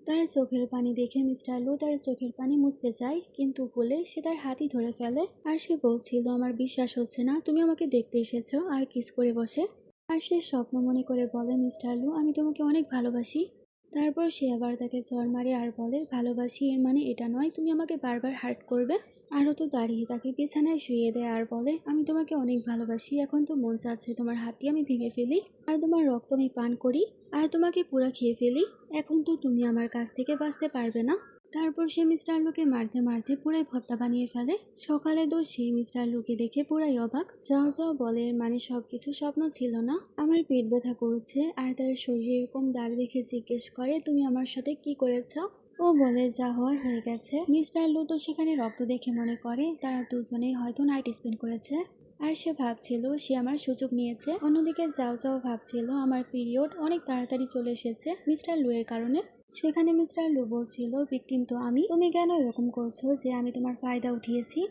তার চোখের পানি দেখে মিস্টার লু তার চোখের পানি মুছতে চায়, কিন্তু ভুলে সে তার হাতই ধরে ফেলে। আর সে বলছিল, আমার বিশ্বাস হচ্ছে না তুমি আমাকে দেখতে এসেছো, আর কিস করে বসে। আর সে স্বপ্ন মনে করে বলে, মিস্টার লু আমি তোমাকে অনেক ভালোবাসি। তারপর সে আবার তাকে চড় মারে আর বলে, ভালোবাসি এর মানে এটা নয় তুমি আমাকে বারবার হার্ট করবে। আরও তো দাঁড়িয়ে তাকে বিছানায় শুয়ে দেয় আর বলে, আমি তোমাকে অনেক ভালোবাসি, এখন তো মন চাচ্ছে তোমার হাতটি আমি ভেঙে ফেলি আর তোমার রক্ত আমি পান করি আর তোমাকে পুরা খেয়ে ফেলি। এখন তো তুমি আমার কাছ থেকে বাঁচতে পারবে না। তারপর সে মিস্টার লুকে মারতে মারতে পুরাই ভর্তা বানিয়ে ফেলে। সকালে তো সে মিস্টার লুকে দেখে পুরাই অবাক। যাও যাও বলে, মানে সবকিছু স্বপ্ন ছিল না। আমার পেট ব্যথা করছে আর তার শরীরে এরকম দাগ দেখে জিজ্ঞেস করে, তুমি আমার সাথে কি করেছ? ও বলে, যা হওয়ার হয়ে গেছে। মিস্টার লু তো সেখানে রক্ত দেখে মনে করে তারা দুজনেই হয়তো নাইট স্পেন্ড করেছে। আর সে ভাবছিল সে আমার সুযোগ নিয়েছে। অন্যদিকে যাও যাও ভাবছিল আমার পিরিয়ড অনেক তাড়াতাড়ি চলে এসেছে মিস্টার লু এর কারণে। সেখানে মিস্টার লু বলছিল ভিকটিম তো আমি, তুমি কেন এরকম করছো যে আমি তোমার ফায়দা উঠিয়েছি।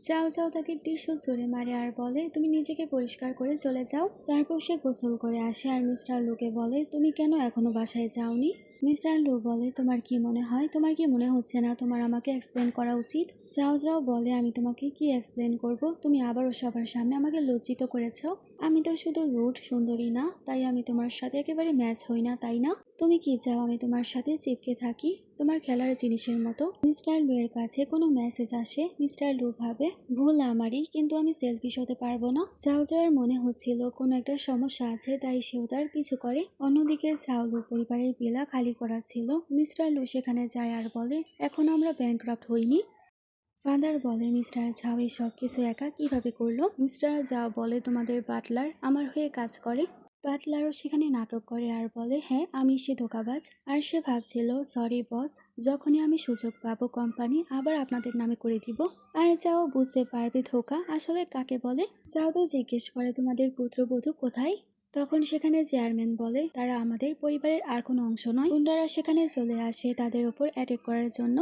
যাও যাও তাকে টিস্যু ছুঁড়ে মারে আর বলে তুমি নিজেকে পরিষ্কার করে চলে যাও। তারপর সে গোসল করে আসে আর মিস্টার লুকে বলে তুমি কেন এখনো বাসায় যাওনি। মিস্টার লু বলে তোমার কি মনে হয়, তোমার কি মনে হচ্ছে না তোমার আমাকে এক্সপ্লেন করা উচিত। যাও যাও বলে আমি তোমাকে কি এক্সপ্লেন করব, তুমি আবারও সবার সামনে আমাকে লজ্জিত করেছো। আমি তো শুধু রুট সুন্দরী না, তাই আমি তোমার সাথে একেবারে ম্যাচ হই না, তাই না। তুমি কি চাও আমি তোমার সাথে চিপকে থাকি তোমার খেলার জিনিসের মতো। মিস্টার লু এর কাছে কোনো মেসেজ আসে। মিস্টার লু ভাবে ভুল আমারই, কিন্তু আমি সেলফিশ হতে পারবো না। যাও যাওয়ার মনে হচ্ছিল কোনো একটা সমস্যা আছে, তাই সেও তার পিছু করে। অন্যদিকে চাওলু পরিবারের বিলা খালি করা ছিল। মিস্টার লু সেখানে যায় আর বলে এখন আমরা ব্যাংক্রাফট হইনি। ফাদার বলে মিস্টার ঝাও এই সব কিছু একা কিভাবে করলো। মিস্টার ঝাও বলে তোমাদের বাটলার আমার হয়ে কাজ করে। বাটলারও সেখানে নাটক করে আর বলে হ্যাঁ আমি সে ধোকাবাজ। আর সে ভাবছিল সরি বস, যখনই আমি সুযোগ পাবো কোম্পানি আবার আপনাদের নামে করে দিব। আর যাও বুঝতে পারবে ধোকা আসলে কাকে বলে। যাও তো জিজ্ঞেস করে তোমাদের পুত্রবধূ কোথায়। তখন সেখানে চেয়ারম্যান বলে তারা আমাদের পরিবারের আর কোনো অংশ নয়। গুন্ডারা সেখানে চলে আসে তাদের ওপর অ্যাটাক করার জন্য।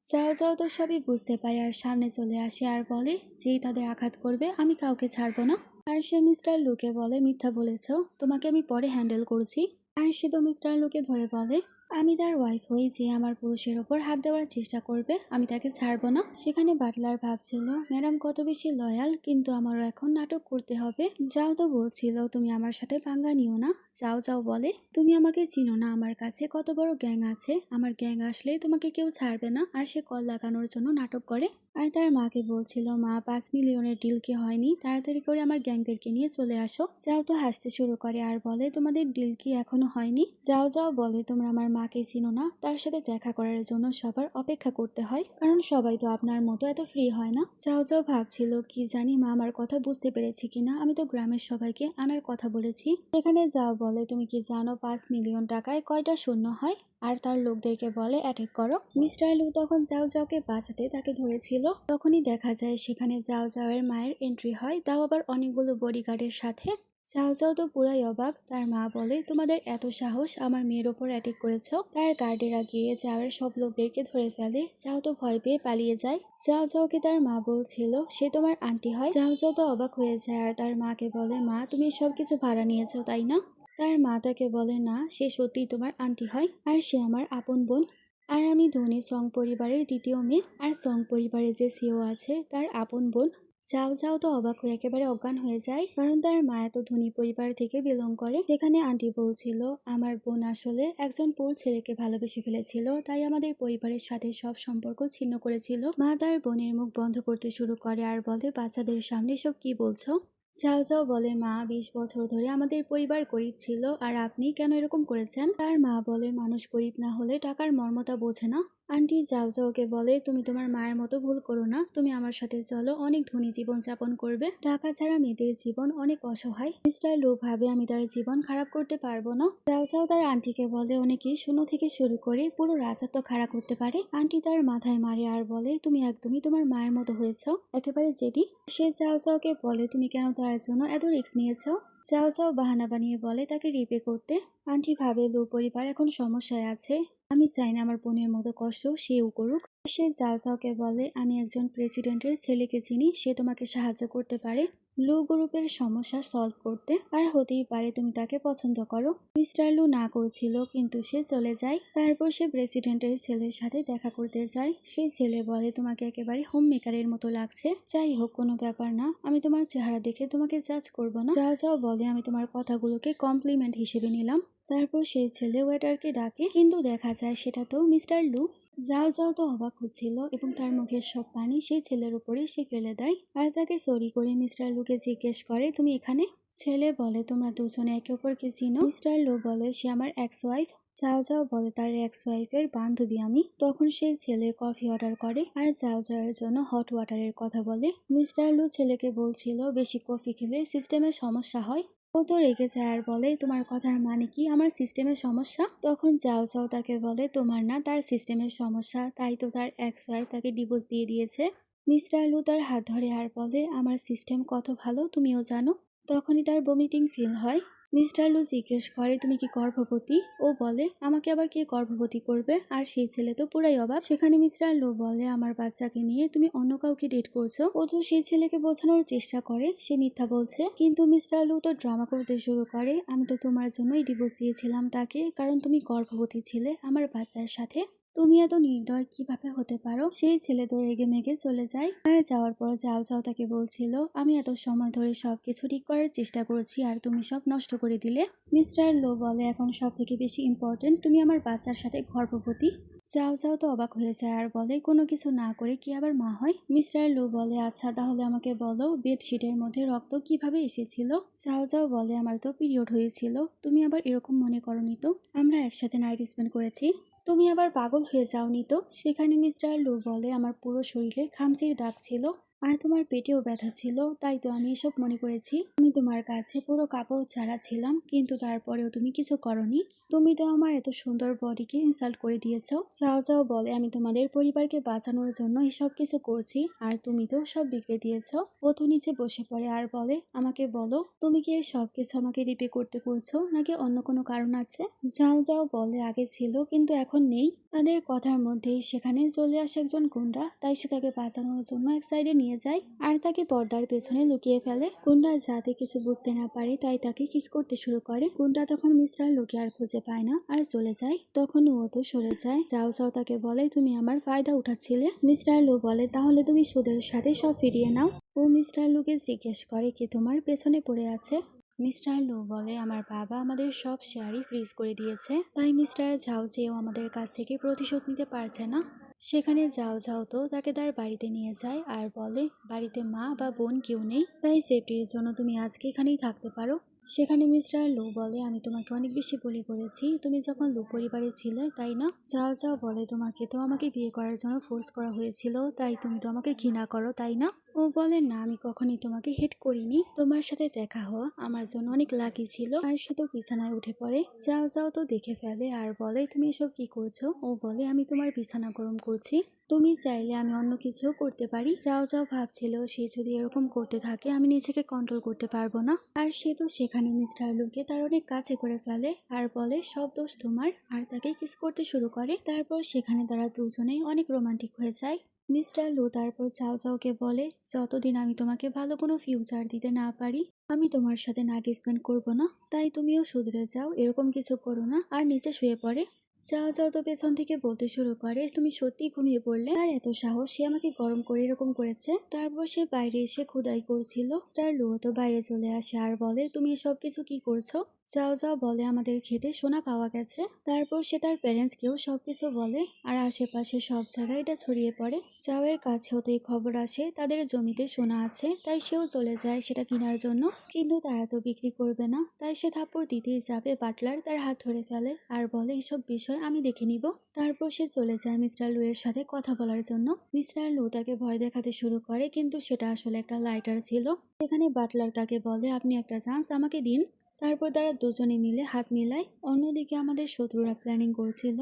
যাও যাও তো সবই বুঝতে পারে আর সামনে চলে আসে আর বলে যেই তাদের আঘাত করবে আমি কাউকে ছাড়বো না। আর সে মিস্টার লুকে বলে মিথ্যা বলেছ, তোমাকে আমি পরে হ্যান্ডেল করছি। আর সে তো মিস্টার লুকে ধরে বলে আমি তার ওয়াইফ হই, যে আমার পুরুষের ওপর হাত দেওয়ার চেষ্টা করবে আমি তাকে ছাড়বো না। সেখানে বাটলার ভাবছিল ম্যাডাম কত বেশি লয়াল, কিন্তু আমারও এখন নাটক করতে হবে। যাও তো বলছিল তুমি আমার সাথে পাঙ্গা নিও না। যাও যাও বলে তুমি আমাকে চিনো না, আমার কাছে কত বড় গ্যাং আছে, আমার গ্যাং আসলে তোমাকে কেউ ছাড়বে না। আর সে কল লাগানোর জন্য নাটক করে। আর তার মাকে বলছিল মা 5 মিলিয়নের ডিল কি হয়নি, তাড়াতাড়ি করে আমার গ্যাংদেরকে নিয়ে চলে আসো। যাও তো হাসতে শুরু করে আর বলে তোমাদের ডিল কি এখনো হয়নি। যাও যাও বলে তোমরা আমার মাকে চিনো না, তার সাথে দেখা করার জন্য সবার অপেক্ষা করতে হয়, কারণ সবাই তো আপনার মতো এত ফ্রি হয় না। যাও যাও ভাবছিল কি জানি মা আমার কথা বুঝতে পেরেছি কিনা, আমি তো গ্রামের সবাইকে আনার কথা বলেছি। এখানে যাও বলে তুমি কি জানো 5 মিলিয়ন টাকায় কয়টা শূন্য হয়। আর তার লোকদেরকে বলে অ্যাটাক করো। মিস্টার লু তখন যাও যাওকে বাঁচাতে তাকে ধরেছিল। তখনই দেখা যায় সেখানে যাও যাওয়ের মায়ের এন্ট্রি হয়, তাও আবার অনেকগুলো বডিগার্ডের সাথে। যাও যাও তো পুরাই অবাক। তার মা বলে তোমাদের এত সাহস আমার মেয়ের ওপর অ্যাটাক করেছ। তার গার্ডেরা গিয়ে যাওয়ের সব লোকদেরকে ধরে ফেলে। যাও তো ভয় পেয়ে পালিয়ে যায়। যাও যাওকে তার মা বলছিল সে তোমার আন্টি হয়। যাও যাও তো অবাক হয়ে যায় আর তার মাকে বলে মা তুমি সবকিছু ভাড়া নিয়েছো তাই না। তার মা তাকে বলে না সে সত্যিই তোমার আন্টি হয় আর সে আমার আপন বোন। আর আমি ধনী সং পরিবারের দ্বিতীয় মেয়ে, আর সং পরিবারে যে সিও আছে তার আপন বোন। যাও যাও তো অবাক হয়ে একেবারে অজ্ঞান হয়ে যায়, কারণ তার মা এত ধনী পরিবার থেকে বিলং করে। সেখানে আন্টি বলছিল আমার বোন আসলে একজন পুর ছেলেকে ভালোবেসে ফেলেছিল, তাই আমাদের পরিবারের সাথে সব সম্পর্ক ছিন্ন করেছিল। মা তার বোনের মুখ বন্ধ করতে শুরু করে আর বলে বাচ্চাদের সামনে সব কি বলছো। যাও যাও বলে মা 20 বছর ধরে আমাদের পরিবার গরিব ছিল, আর আপনি কেন এরকম করেছেন। তার মা বলে মানুষ গরিব না হলে টাকার মর্মতা বোঝে না। আন্টি যাও যাওকে বলে তুমি তোমার মায়ের মতো ভুল করো না, তুমি আমার সাথে চলো, অনেক ধনী জীবন যাপন করবে। টাকা ছাড়া মেয়েদের জীবন অনেক অসহায়। মিস্টার লু ভাবে আমি তার জীবন খারাপ করতে পারবো না। যাও যাও তার আন্টিকে বলে অনেকে শূন্য থেকে শুরু করে পুরো রাজত্ব খাড়া করতে পারে। আন্টি তার মাথায় মারে আর বলে তুমি একদমই তোমার মায়ের মতো হয়েছ, একেবারে জেদি। সে যাও যাওকে বলে তুমি কেন তার জন্য এত রিস্ক নিয়েছ। যাও যাও বাহানা বানিয়ে বলে তাকে রিপে করতে। আন্টি ভাবে লু পরিবার এখন সমস্যায় আছে, আমি চাই না আমার বোনের মতো কষ্ট সেও করুক। সে যাও যাওকে বলে আমি একজন প্রেসিডেন্টের ছেলেকে চিনি, সে তোমাকে সাহায্য করতে পারে লু গ্রুপের সমস্যা সলভ করতে, আর হতেই পারে তুমি তাকে পছন্দ করো। মিস্টার লু না করেছিল, কিন্তু সে চলে যায়। তারপর সে প্রেসিডেন্টের ছেলের সাথে দেখা করতে যায়। সেই ছেলে বলে তোমাকে একেবারে হোম মেকারের মতো লাগছে। যাই হোক কোনো ব্যাপার না, আমি তোমার চেহারা দেখে তোমাকে জাজ করবো না। যাও যাও বলে আমি তোমার কথাগুলোকে কমপ্লিমেন্ট হিসেবে নিলাম। তারপর সেই ছেলে ওয়েটারকে ডাকে, কিন্তু দেখা যায় সেটা তো মিস্টার লু। যাও যাও তো অবাক হচ্ছিল এবং তার মুখের সব পানি সেই ছেলের উপরে সে ফেলে দেয় আর তাকে সরি করে মিস্টার লুকে জিজ্ঞেস করে তুমি এখানে। ছেলে বলে তোমরা দুজনে একে অপরকে চিনো। মিস্টার লু বলে সে আমার এক্স ওয়াইফ। যাও যাও বলে তার এক্স ওয়াইফের বান্ধবী আমি। তখন সেই ছেলে কফি অর্ডার করে আর যাও যাওয়ার জন্য হট ওয়াটারের কথা বলে। মিস্টার লু ছেলেকে বলছিল বেশি কফি খেলে সিস্টেমের সমস্যা হয়। ও তো রেগে যায় আর বলে তোমার কথার মানে কি আমার সিস্টেমের সমস্যা। তখন যাও যাও তাকে বলে তোমার না তার সিস্টেমের সমস্যা, তাই তো তার এক্স ওয়াইফ তাকে ডিভোর্স দিয়ে দিয়েছে। মিস্টার লু তার হাত ধরে আর বলে, আমার সিস্টেম কত ভালো তুমিও জানো। তখনই তার বমিটিং ফিল হয়। মিস্টার লু জিজ্ঞেস করে, তুমি কি গর্ভবতী? ও বলে, আমাকে আবার কে গর্ভবতী করবে? আর সেই ছেলে তো পুরাই অবাক। সেখানে মিস্টার লু বলে, আমার বাচ্চাকে নিয়ে তুমি অন্য কাউকে ডেট করছো। ও তো সেই ছেলেকে বোঝানোর চেষ্টা করে সে মিথ্যা বলছে, কিন্তু মিস্টার লু তো ড্রামা করতে শুরু করে, আমি তো তোমার জন্যই ডিভোর্স দিয়েছিলাম তাকে, কারণ তুমি গর্ভবতী ছিলে আমার বাচ্চার সাথে। তুমি এত নির্দয় কিভাবে হতে পারো? সেই ছেলে তো রেগে মেগে চলে যায়। আর যাওয়ার পর যাও যাও তাকে বলছিল, আমি এত সময় ধরে সবকিছু ঠিক করার চেষ্টা করেছি আর তুমি সব নষ্ট করে দিলে। মিস্টার লো বলে, এখন সব থেকে বেশি ইম্পর্টেন্ট তুমি আমার বাচ্চার সাথে গর্ভবতী। যাও যাও তো অবাক হয়ে যায় আর বলে, কোনো কিছু না করে কি আবার মা হয়? মিস্টার লো বলে, আচ্ছা তাহলে আমাকে বলো বেডশিটের মধ্যে রক্ত কিভাবে এসেছিল? যাও যাও বলে, আমার তো পিরিয়ড হয়েছিল, তুমি আবার এরকম মনে করনি তো? আমরা একসাথে নাইট স্পেন্ড করেছি, তুমি আবার পাগল হয়ে যাওনি তো? সেখানে মিস্টার লু বলে, আমার পুরো শরীরে খামচির দাগ ছিল আর তোমার পেটেও ব্যথা ছিল, তাই তো আমি এসব মনে করেছি। আমি তোমার কাছে পুরো কাপড় ছাড়া ছিলাম, কিন্তু তারপরেও তুমি কিছু করনি। তুমি তো আমার এত সুন্দর বডিকে ইনসাল্ট করে দিয়েছো। যাও যাও বলে, আমি তোমাদের পরিবারকে বাঁচানোর জন্য এসব কিছু করছি আর তুমি তো সব বিগড়ে দিয়েছো। ও তো নিচে বসে পড়ে আর বলে, আমাকে বলো তুমি কি এই সব কিছু আমাকে রিপে করতে করছো নাকি অন্য কোনো কারণ আছে? যাও যাও বলে, আগে ছিল কিন্তু এখন নেই। তাদের কথার মধ্যেই সেখানে চলে আসে একজন গুন্ডা, তাই সে তাকে বাঁচানোর জন্য এক সাইডে নিয়ে যায় আর তাকে পর্দার পেছনে লুকিয়ে ফেলে। গুন্ডা যাতে কিছু বুঝতে না পারে তাই তাকে কিস করতে শুরু করে। গুন্ডা তখন মিস্টার লুকে আর খুঁজে পায় না আর চলে যায়। তখন ও তো সরে যায়। যাও যাও তাকে বলে, তুমি আমার ফায়দা উঠাচ্ছিলে। মিস্টার লু বলে, তাহলে তুমি সুদের সাথে সব ফিরিয়ে নাও। ও মিস্টার লুকে জিজ্ঞেস করে, কে তোমার পেছনে পড়ে আছে? মিস্টার লু বলে, আমার বাবা আমাদের সব শেয়ারই ফ্রিজ করে দিয়েছে, তাই মিস্টার ঝাও যেও আমাদের কাছ থেকে প্রতিশোধ নিতে পারছে না। সেখানে যাও যাও তো তাকে তার বাড়িতে নিয়ে যায় আর বলে, বাড়িতে মা বা বোন কেউ নেই, তাই সেফটির জন্য তুমি আজকে এখানেই থাকতে পারো। সেখানে মিস্টার লু বলে, আমি তোমাকে অনেক বেশি বলি করেছি তুমি যখন লু পরিবারে ছিলে, তাই না? যাও যাও বলে, তোমাকে তো আমাকে বিয়ে করার জন্য ফোর্স করা হয়েছিল, তাই তুমি তো আমাকে ঘৃণা করো, তাই না? ও বলে, না আমি কখনই তোমাকে হেট করিনি, তোমার সাথে দেখা হওয়া আমার জন্য অনেক লাকি ছিল। আর সে তো বিছানায় উঠে পড়ে। যাও যাও তো দেখে ফেলে আর বলে, তুমি এসব কি করছো? ও বলে, আমি তোমার বিছানা গরম করছি, তুমি চাইলে আমি অন্য কিছু করতে পারি। যাও যাও ভাবছিল, সে যদি এরকম করতে থাকে আমি নিজেকে কন্ট্রোল করতে পারবো না। আর সে তো সেখানে মিস্টার লুকে তার অনেক কাছে করে ফেলে আর বলে, সব দোষ তোমার, আর তাকে কিস করতে শুরু করে। তারপর সেখানে তারা দুজনেই অনেক রোমান্টিক হয়ে যায়। মিস্টার লু তারপর চাও চাওকে বলে, যতদিন আমি তোমাকে ভালো কোনো ফিউচার দিতে না পারি আমি তোমার সাথে নাইট স্পেন্ড করবো না, তাই তুমিও শুধরে যাও, এরকম কিছু করো না। আর নিচে শুয়ে পড়ে। যাও যাও তো পেছন থেকে বলতে শুরু করে, তুমি সত্যি ঘুমিয়ে পড়লে? আর এত সাহস, সে আমাকে গরম করে এরকম করেছে। তারপর সে বাইরে এসে খোদাই করছিল। স্টার লু তো বাইরে চলে আসে আর বলে, তুমি এসব কিছু কি করছো? যাও যাও বলে, আমাদের খেতে সোনা পাওয়া গেছে। তারপর সে তার প্যারেন্টসকেও সবকিছু বলে আর আশেপাশে সব জায়গায় এটা ছড়িয়ে পড়ে। চাওয়ের কাছেও তো এই খবর আসে তাদের জমিতে সোনা আছে, তাই সেও চলে যায় সেটা কেনার জন্য, কিন্তু তারা তো বিক্রি করবে না, তাই সে থাপ্পড় দিতেই যাবে, বাটলার তার হাত ধরে ফেলে আর বলে, এসব বিষয় আমি দেখে নিব। তারপর সে চলে যায় মিস্টার লু এর সাথে কথা বলার জন্য। মিস্টার লু তাকে ভয় দেখাতে শুরু করে, কিন্তু সেটা আসলে একটা লাইটার ছিল। সেখানে বাটলার তাকে বলে, আপনি একটা চান্স আমাকে দিন। তারপর তারা দুজনে মিলে হাত মিলায়। অন্যদিকে আমাদের শত্রুরা প্ল্যানিং করছিল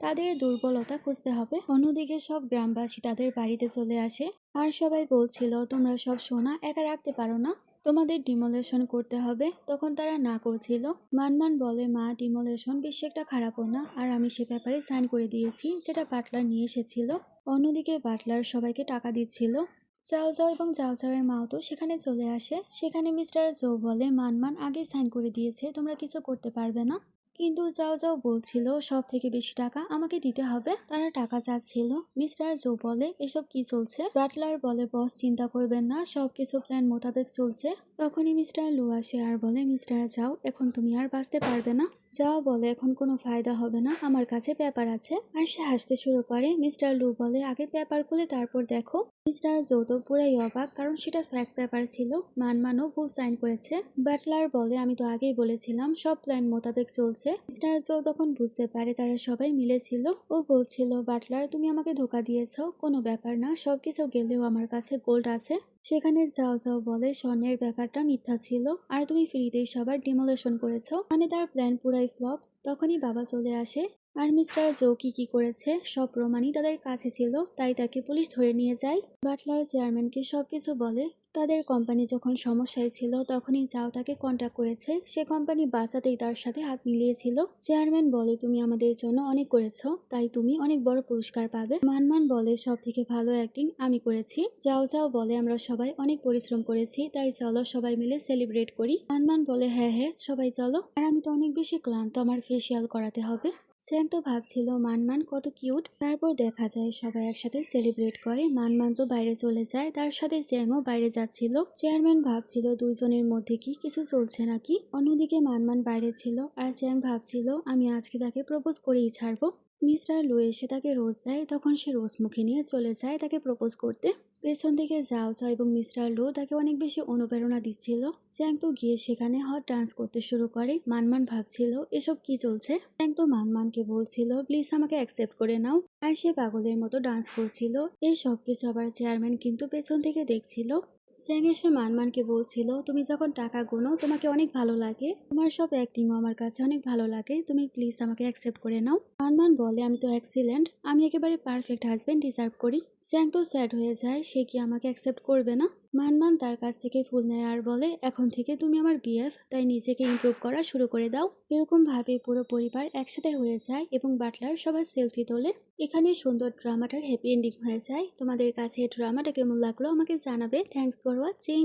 তাদের দুর্বলতা খুঁজতে হবে। অন্যদিকে সব গ্রামবাসী তাদের বাড়িতে চলে আসে আর সবাই বলছিল, তোমরা সব সোনা একা রাখতে পারো না, তোমাদের ডিমোলেশন করতে হবে। তখন তারা না করছিল। মানমান বলে, মা ডিমোলেশন বেশি একটা খারাপও না, আর আমি সে ব্যাপারে সাইন করে দিয়েছি যেটা বাটলার নিয়ে এসেছিল। অন্যদিকে বাটলার সবাইকে টাকা দিচ্ছিল। চাও চাও এবং চাও চাওয়ের মাও তো সেখানে চলে আসে। সেখানে মিস্টার জো বলে, মানমান আগে সাইন করে দিয়েছে, তোমরা কিছু করতে পারবে না। কিন্তু যাও যাও বলছিল সব থেকে বেশি টাকা আমাকে দিতে হবে, তারা টাকা চাচ্ছিল। মিস্টার জো বলে, এসব কি চলছে? বাটলার বলে, বস চিন্তা করবেন না, সবকিছু প্ল্যান মোতাবেক চলছে। তখনই মিস্টার লু আসে আর বলে, মিস্টার যাও এখন তুমি আর বাঁচতে পারবে না। যাও বলে, এখন কোনো ফায়দা হবে না, আমার কাছে পেপার আছে। আর সে হাসতে শুরু করে। মিস্টার লু বলে, আগে পেপার খুলে তারপর দেখো। মিস্টার জো তো পুরাই অবাক, কারণ সেটা ফ্যাক্ট পেপার ছিল, মানমানও ভুল সাইন করেছে। বাটলার বলে, আমি তো আগেই বলেছিলাম সব প্ল্যান মোতাবেক চলছে। মিস্টার জো তখন বুঝতে পারে তারা সবাই মিলেছিল। ও বলছিল, বাটলার তুমি আমাকে ধোকা দিয়েছ, কোনো ব্যাপার না, সবকিছু গেলেও আমার কাছে গোল্ড আছে। সেখানে যাও যাও বলে, স্বর্ণের ব্যাপারটা মিথ্যা ছিল আর তুমি ফ্রিতেই সবার ডিমোলেশন করেছো, মানে তার প্ল্যান পুরাই ফ্লপ। তখনই বাবা চলে আসে আর মিস্টার জো কি করেছে সব প্রমাণই তাদের কাছে ছিল, তাই তাকে পুলিশ ধরে নিয়ে যায়। বাটলার চেয়ারম্যানকে সবকিছু বলে। তাদের কোম্পানি যখন সমস্যায় ছিল তখনই যাও তাকে কন্ট্যাক্ট করেছে, সে কোম্পানি বাঁচাতেই তার সাথে হাত মিলিয়েছিল। চেয়ারম্যান বলে তুমি আমাদের জন্য অনেক করেছো, তাই তুমি অনেক বড় পুরস্কার পাবে। মানমান বলে সব থেকে ভালো অ্যাক্টিং আমি করেছি। যাও যাও বলে আমরা সবাই অনেক পরিশ্রম করেছি, তাই চলো সবাই মিলে সেলিব্রেট করি। মানমান বলে হ্যাঁ হ্যাঁ সবাই চলো, আর আমি তো অনেক বেশি ক্লান্ত, আমার ফেসিয়াল করাতে হবে। চ্যাং তো ভাবছিল মানমান কত কিউট। তারপর দেখা যায় সবাই একসাথে সেলিব্রেট করে। মানমান তো বাইরে চলে যায়, তার সাথে চ্যাংও বাইরে যাচ্ছিল। চেয়ারম্যান ভাবছিল দুইজনের মধ্যে কি কিছু চলছে নাকি। অন্যদিকে মানমান বাইরে ছিল আর চ্যাং ভাবছিল আমি আজকে তাকে প্রপোজ করেই ছাড়বো। মিস্টার লু এসে তাকে রোজ দেয়, তখন সে রোজ মুখে নিয়ে চলে যায় তাকে প্রপোজ করতে। পেছন থেকে যাও যাও এবং মিস্টার লু তাকে অনেক বেশি অনুপ্রেরণা দিচ্ছিল। চ্যাং তো গিয়ে সেখানে হট ডান্স করতে শুরু করে। মানমান ভাবছিল এসব কি চলছে। চ্যাং তো মানমানকে বলছিল প্লিজ আমাকে অ্যাকসেপ্ট করে নাও, আর সে পাগলের মতো ডান্স করছিল। এই সব কিছু আবার চেয়ারম্যান কিন্তু পেছন থেকে দেখছিল। চ্যাং এসে মানমানকে বলছিল তুমি যখন টাকা গোনো তোমাকে অনেক ভালো লাগে, তোমার সব অ্যাক্টিংও আমার কাছে অনেক ভালো লাগে, তুমি প্লিজ আমাকে অ্যাকসেপ্ট করে নাও। মানমান বলে আমি তো এক্সিলেন্ট, আমি একেবারে পারফেক্ট হাজবেন্ড ডিজার্ভ করি। চ্যাং তো স্যাড হয়ে যায়, সে কি আমাকে অ্যাকসেপ্ট করবে না। মানমান তার কাছ থেকে ফুল নেয় আর বলে এখন থেকে তুমি আমার বিএফ, তাই নিজেকে ইমপ্রুভ করা শুরু করে দাও। এরকম ভাবে পুরো পরিবার একসাথে হয়ে যায় এবং বাটলার সবাই সেলফি তোলে। এখানে সুন্দর ড্রামাটার হ্যাপি এন্ডিং হয়ে যায়। তোমাদের কাছে এই ড্রামাটা কেমন লাগলো আমাকে জানাবে। Thanks for watching.